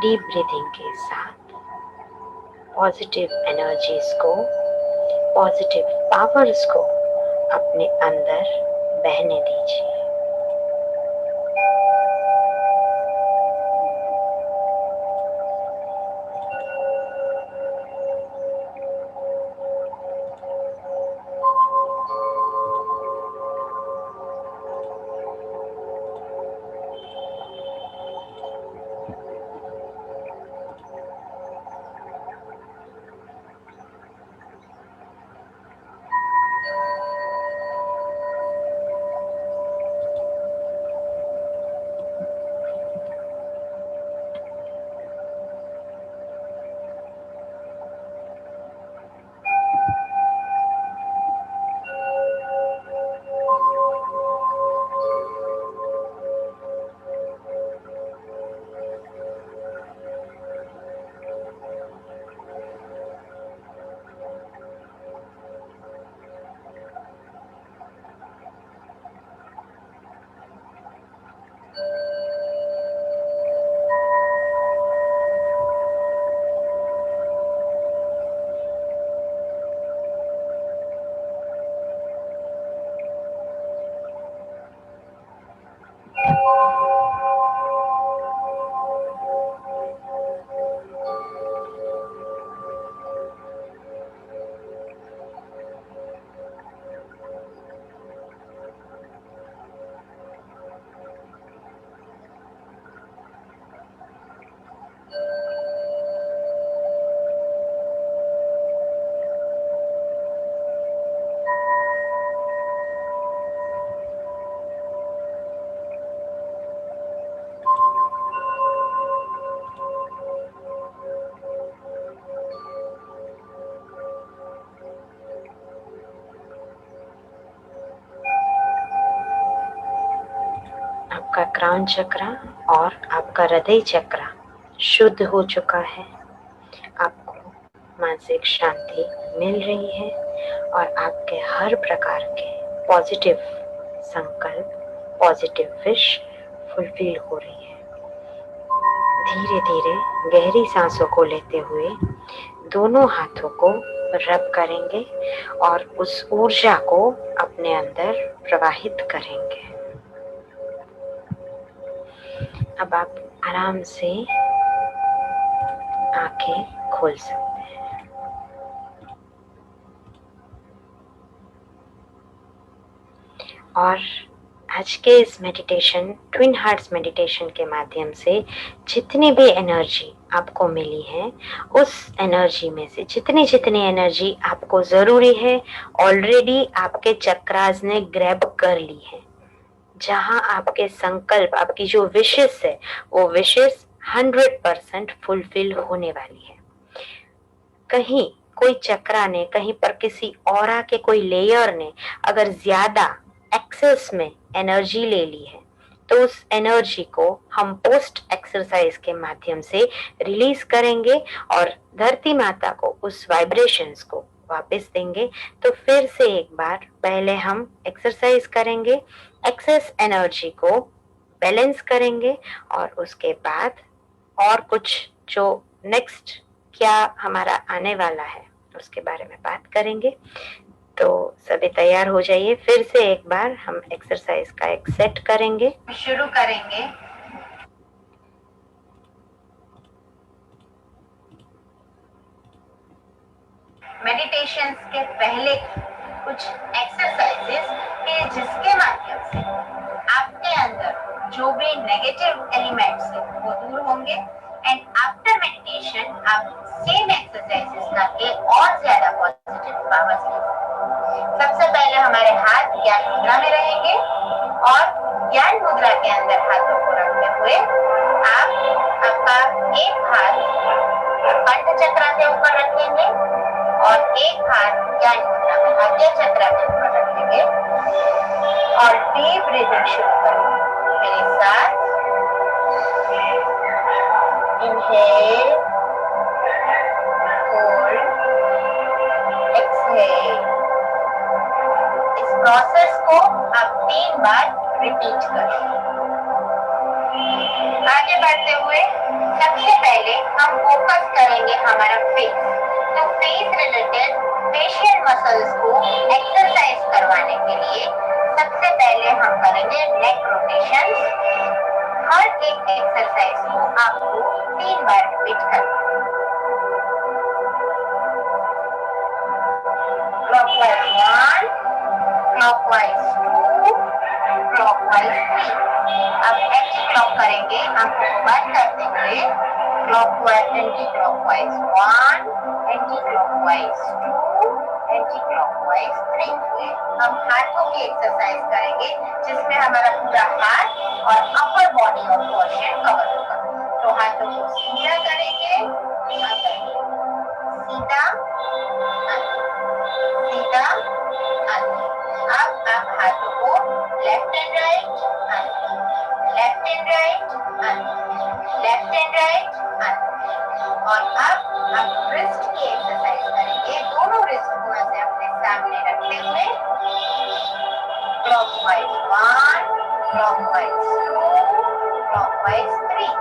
डीप ब्रीथिंग के साथ पॉजिटिव एनर्जीज को, पॉजिटिव पावर्स को अपने अंदर बहने दीजिए। आपका क्राउन चक्रा और आपका हृदय चक्रा शुद्ध हो चुका है। आपको मानसिक शांति मिल रही है और आपके हर प्रकार के पॉजिटिव संकल्प, पॉजिटिव विश फुलफिल हो रही है। धीरे धीरे गहरी सांसों को लेते हुए दोनों हाथों को रब करेंगे और उस ऊर्जा को अपने अंदर प्रवाहित करेंगे। अब आप आराम से आंखें खोल सकते हैं। और आज के इस मेडिटेशन, ट्विन हार्ट्स मेडिटेशन के माध्यम से जितनी भी एनर्जी आपको मिली है, उस एनर्जी में से जितनी जितनी एनर्जी आपको जरूरी है ऑलरेडी आपके चक्रास ने ग्रैब कर ली है। जहां आपके संकल्प, आपकी जो विशेष है, वो विशेष 100% फुलफिल होने वाली है। कहीं कोई चक्रा ने, कहीं पर किसी औरा के कोई लेयर ने अगर ज्यादा एक्सेस में एनर्जी ले ली है, तो उस एनर्जी को हम पोस्ट एक्सरसाइज के माध्यम से रिलीज करेंगे और धरती माता को उस वाइब्रेशंस को वापस देंगे। तो फिर से एक बार पहले हम एक्सरसाइज करेंगे, एक्सेस एनर्जी को बैलेंस करेंगे और उसके बाद और कुछ जो नेक्स्ट क्या हमारा आने वाला है उसके बारे में बात करेंगे। तो सभी तैयार हो जाइए। फिर से एक बार हम एक्सरसाइज का एक सेट करेंगे, शुरू करेंगे। मेडिटेशन के पहले कुछ एक्सरसाइजेस के जिसके माध्यम से आपके अंदर जो भी नेगेटिव एलिमेंट्स है वो दूर होंगे एंड आफ्टर मेडिटेशन आप सेम एक्सरसाइजेस करके और ज्यादा पॉजिटिव पावर्स लेंगे। सबसे पहले हमारे हाथ ज्ञान मुद्रा में रहेंगे और ज्ञान मुद्रा के अंदर हाथों को रखते हुए आप आपका एक हाथ कंठ चक्र के ऊपर रखेंगे और एक हाथ ज्ञान मुद्रा में आज्ञा चक्र के ऊपर रखेंगे और डीप ब्रीथिंग शुरू करेंगे। मेरे साथ इनहेल, होल्ड, एक्सहेल। इस प्रोसेस को आप 3 बार रिपीट करें। आगे बढ़ते हुए सबसे पहले हम फोकस करेंगे हमारा फेस। तो फेस रिलेटेड फेशियल मसल्स को एक्सरसाइज करवाने के लिए सबसे पहले हम करेंगे नेक रोटेशन। हर एक एक्सरसाइज को आपको 3 बार रिपीट करना है। Clockwise 1, clockwise 2, clockwise 3। अब एंटी क्लॉक करेंगे, आंखों को बंद करते हुए। Clockwise, anti clockwise 1, anti clockwise 2, anti clockwise 3। हम हाथों की एक्सरसाइज करेंगे जिसमें हमारा पूरा हाथ और अपर बॉडी और पोर्शन कवर होगा। तो हाथों को सीधा करेंगे, सीधा सीधा। अब आप हाथों को left and right, left and right, left and right. और अब आप रिस्ट की एक्सरसाइज करेंगे। दोनों रिस्ट को ऐसे अपने सामने रखते हुए clockwise 1, clockwise 2, clockwise 3,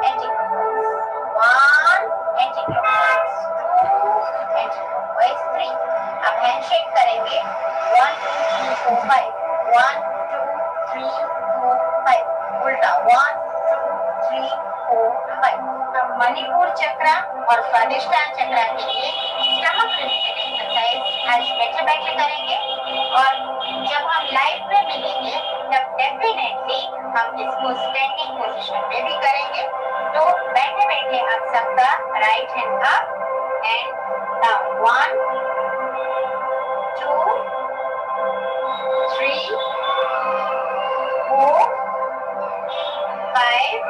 anti clockwise 1, anti clockwise 2, anti clockwise 3। अब हैंडशेक करेंगे 1 2 3 4 5, 1 2 3 4 5। उल्टा 1 2 3 4 5। हम मणिपुर चक्र और स्वादिष्टान चक्र के लिए स्टमक रिलेटेड एक्सरसाइज आज बैठे बैठे करेंगे और जब हम लाइव में मिलेंगे तब डेफिनेटली हम इसको स्टैंडिंग पोजीशन में भी करेंगे। तो बैठे बैठे आप सबका right hand up and down. 1 2 3 4 5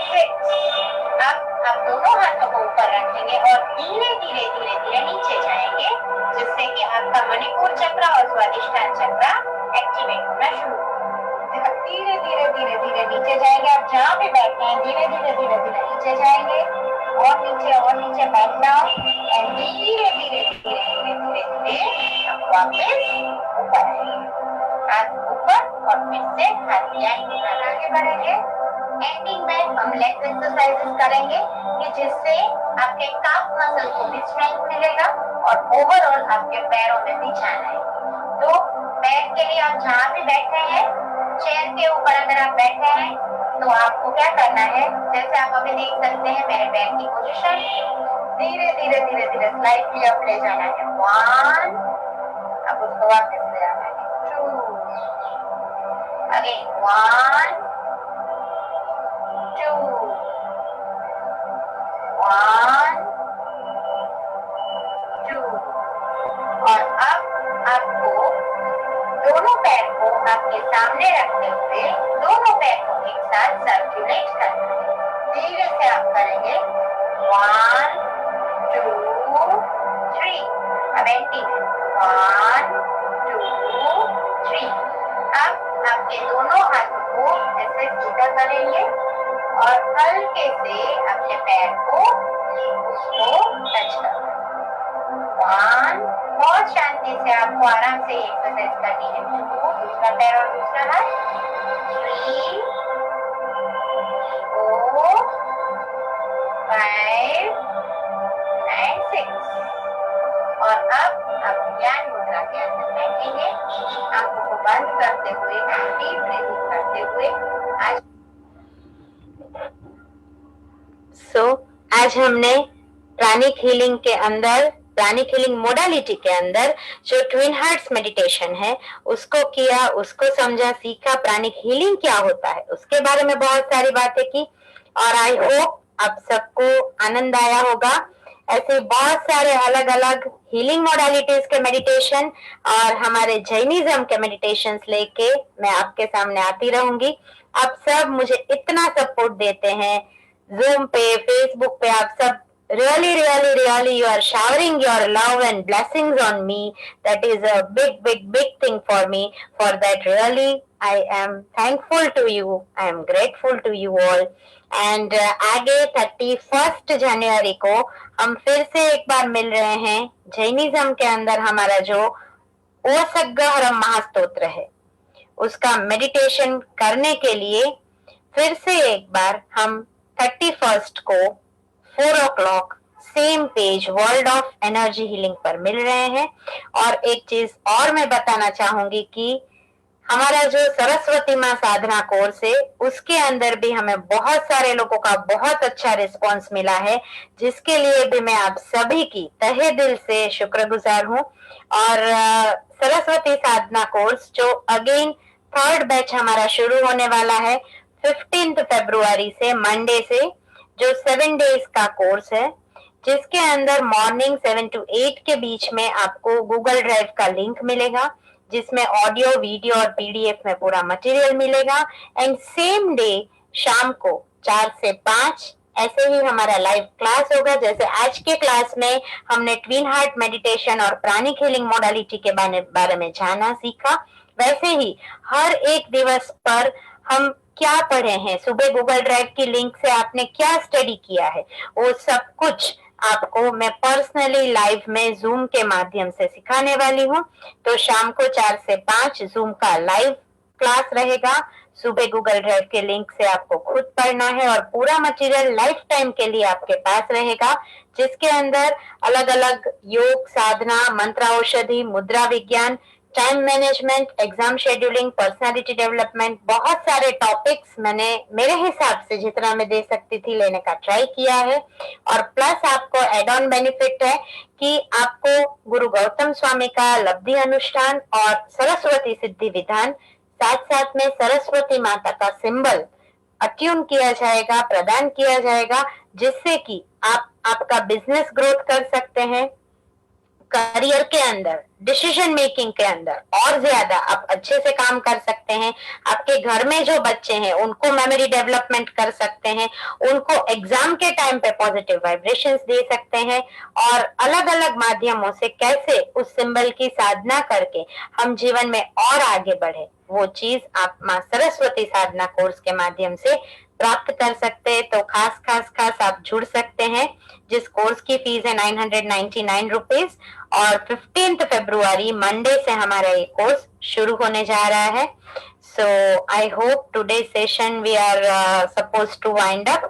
6। अब आप दोनों हाथों को ऊपर रखेंगे और धीरे धीरे धीरे धीरे नीचे जाएंगे जिससे कि आपका मणिपुर चक्र और स्वादिष्टान चक्र एक्टिवेट होना शुरू होगा। धीरे धीरे धीरे धीरे नीचे जाएंगे। आप जहाँ पे बैठे हैं धीरे धीरे धीरे धीरे नीचे जाएंगे और नीचे बैक डाउन एंड धीरे धीरे धीरे धीरे धीरे धीरे आप वापस ऊपर आएंगे। हाथ ऊपर और फिर से हाथ ज्ञान मुद्रा में आगे बढ़ेंगे। एंडिंग में हम लेग एक्सरसाइजेस करेंगे कि जिससे आपके काफ मसल को भी स्ट्रेंथ मिलेगा और ओवरऑल आपके पैरों में भी जान आएगी। तो बैठ के लिए आप जहाँ भी बैठे हैं, चेयर के ऊपर अगर आप बैठे हैं तो आपको क्या करना है, जैसे आप अभी देख सकते हैं मेरे पैर की पोजीशन, धीरे धीरे धीरे धीरे स्लाइटली अप ले जाना है। 1, अब उसको वापस ले आना है। 2, अगेन 1, 2, 1, 2, और अब आपको दोनों पैर को आपके सामने रखते हुए दोनों पैर को एक साथ सर्कुलेट करना है। धीरे से आप करेंगे 1, 2, 3। अब एंटी में 1, 2, 3। अब आपके दोनों हाथों को ऐसे सीधा करेंगे और हल्के से अपने पैर को उसको टच करना है। 1, बहुत शांति से आपको आराम से एक्सरसाइज करनी है। 2, दूसरा पैर और दूसरा हाथ। 3, 4, 5 and 6। और अब आप ज्ञान मुद्रा के अंदर बैठेंगे, आंखों को बंद करते हुए, डीप ब्रीथिंग करते हुए। आज हमने प्राणिक हीलिंग के अंदर, प्राणिक हीलिंग मोडालिटी के अंदर जो ट्विन हार्ट्स मेडिटेशन है उसको किया, उसको समझा, सीखा। प्राणिक हीलिंग क्या होता है उसके बारे में बहुत सारी बातें की और आई होप आप सबको आनंद आया होगा। ऐसे बहुत सारे अलग अलग हीलिंग मोडालिटीज के मेडिटेशन और हमारे जैनिज्म के मेडिटेशंस लेके मैं आपके सामने आती रहूंगी। आप सब मुझे इतना सपोर्ट देते हैं, जूम पे, फेसबुक पे, आप सब really you are showering your love and blessings on me. That is a big thing for me. For that really I am thankful to you. I am grateful to you all. And आगे 31 जनवरी को हम फिर से एक बार मिल रहे हैं। Jainism के अंदर हमारा जो ओसग्गहरम महास्तोत्र है उसका मेडिटेशन करने के लिए फिर से एक बार हम 31 को 4 o'clock same page world of energy healing पर मिल रहे हैं। और एक चीज और मैं बताना चाहूंगी कि हमारा जो सरस्वती माँ साधना कोर्स है उसके अंदर भी हमें बहुत सारे लोगों का बहुत अच्छा रिस्पांस मिला है, जिसके लिए भी मैं आप सभी की तहे दिल से शुक्रगुजार हूँ। और सरस्वती साधना कोर्स जो अगेन 3rd बैच हमारा शुरू होने वाला है 15 फरवरी से, मंडे से, जो 7 डेज का कोर्स है, जिसके अंदर मॉर्निंग 7 to 8 के बीच में आपको गूगल ड्राइव का लिंक मिलेगा, जिसमें ऑडियो, वीडियो और पीडीएफ में पूरा मटेरियल मिलेगा। एंड सेम डे शाम को 4 से 5 ऐसे ही हमारा लाइव क्लास होगा। जैसे आज के क्लास में हमने ट्विन हार्ट मेडिटेशन और प्राणिक हीलिंग मोडालिटी के बारे में जाना, सीखा, वैसे ही हर एक दिवस पर हम क्या पढ़े हैं, सुबह गूगल ड्राइव की लिंक से आपने क्या स्टडी किया है, वो सब कुछ आपको मैं पर्सनली लाइव में जूम के माध्यम से सिखाने वाली हूँ। तो शाम को 4 से 5 जूम का लाइव क्लास रहेगा। सुबह गूगल ड्राइव के लिंक से आपको खुद पढ़ना है और पूरा मटेरियल लाइफ टाइम के लिए आपके पास रहेगा, जिसके अंदर अलग अलग योग, साधना, मंत्र औषधि, मुद्रा विज्ञान, time management, exam scheduling, personality development, बहुत सारे टॉपिक्स मैंने मेरे हिसाब से जितना मैं दे सकती थी लेने का ट्राई किया है। और प्लस आपको एड ऑन बेनिफिट है कि आपको गुरु गौतम स्वामी का लब्धि अनुष्ठान और सरस्वती सिद्धि विधान, साथ साथ में सरस्वती माता का सिंबल अट्यून किया जाएगा, प्रदान किया जाएगा, जिससे कि आप आपका बिजनेस ग्रोथ कर सकते हैं, करियर के अंदर, डिसीजन मेकिंग के अंदर और ज्यादा आप अच्छे से काम कर सकते हैं। आपके घर में जो बच्चे हैं उनको मेमोरी डेवलपमेंट कर सकते हैं, उनको एग्जाम के टाइम पे पॉजिटिव वाइब्रेशंस दे सकते हैं, और अलग अलग माध्यमों से कैसे उस सिंबल की साधना करके हम जीवन में और आगे बढ़े, वो चीज आप माँ सरस्वती साधना कोर्स के माध्यम से प्राप्त कर सकते हैं। तो खास आप जुड़ सकते हैं, जिस कोर्स की फीस है 999 रुपीज। और 15 फरवरी मंडे से हमारा ये कोर्स शुरू होने जा रहा है। So I hope today's session we are supposed to wind up.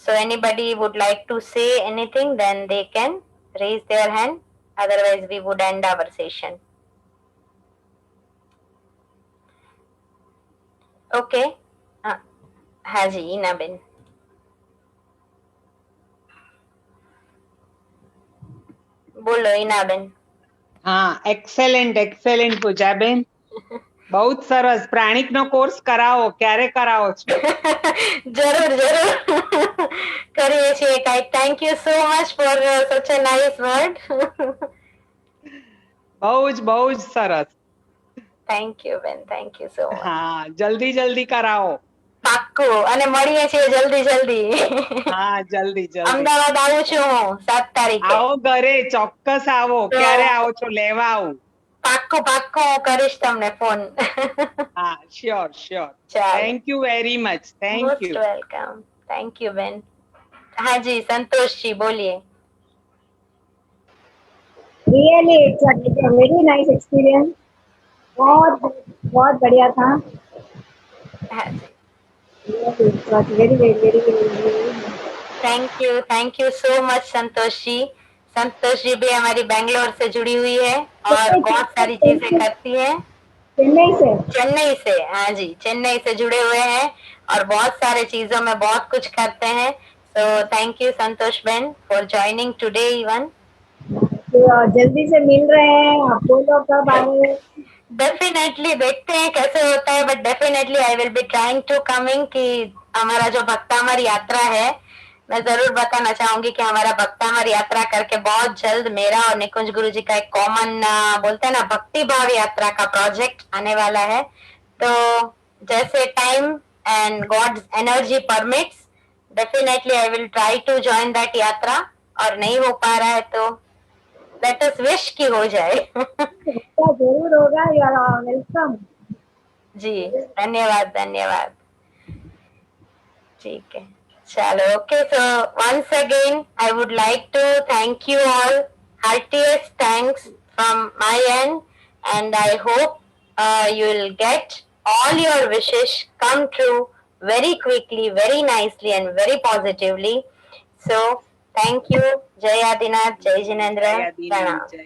So anybody would like to say anything, then they can raise their hand. Otherwise, we would end our session. Okay. Haji, Inabin. બોલો ઈનાબેન. હા, excellent પૂજાબેન. બહુ જ સરસ. પ્રાણિકનો course કરાવો. ક્યારે કરાવો છો? જરૂર કરીએ છીએ કાંઈક. Thank you so much for such a nice word. બહુ જ સરસ. થેન્ક યુ બેન, થેન્ક યુ સો મચ. હા, જલ્દી કરાવો. પાક્કું. અને મળીએ છીએ જલ્દી. હા, જલ્દી. અમદાવાદ આવું છું હું 7 તારીખે. આવો ઘરે, ચોક્કસ આવો. ક્યારે આવો છો? લેવા આવું. પાક્કું હું કરીશ તમને ફોન. હા, sure. Thank you very much. Thank most you. Welcome. Thank you બેન. હાજી, સંતોષજી બોલીએ. Really, it's a very nice experience. बहुत बढ़िया था. હાજી. Really, it was very. Thank you so much Santosh ji भी हमारी बैंगलोर से जुड़ी हुई है और बहुत सारी चीजें करती है. चेन्नई से. हाँ जी, चेन्नई से जुड़े हुए हैं और बहुत सारे चीजों में बहुत कुछ करते हैं. So thank you Santosh Ben for joining today even. जल्दी से मिल रहे हैं. आप बोलो कब आए. डेफिनेटली देखते हैं कैसे होता है, but definitely I will be trying to coming. कि हमारा जो भक्तामर यात्रा है, मैं जरूर बताना चाहूंगी कि हमारा भक्तामर यात्रा करके बहुत जल्द मेरा और निकुंज गुरु जी का एक कॉमन बोलते हैं ना भक्ति भाव यात्रा का प्रोजेक्ट आने वाला है. तो जैसे time and God's energy permits, definitely I will try to join that yatra. और नहीं हो पा रहा है तो लेट अस विश की हो जाए. जरूर होगा. You are welcome. जी धन्यवाद. ठीक है, चलो. Okay, so once again I would like to thank you all. heartiest thanks from my end, and I hope you will get all your wishes come true very quickly, very nicely, and very positively. So thank you. Jai Adinath, Jai Jinendra. જય આદિનાથ, જય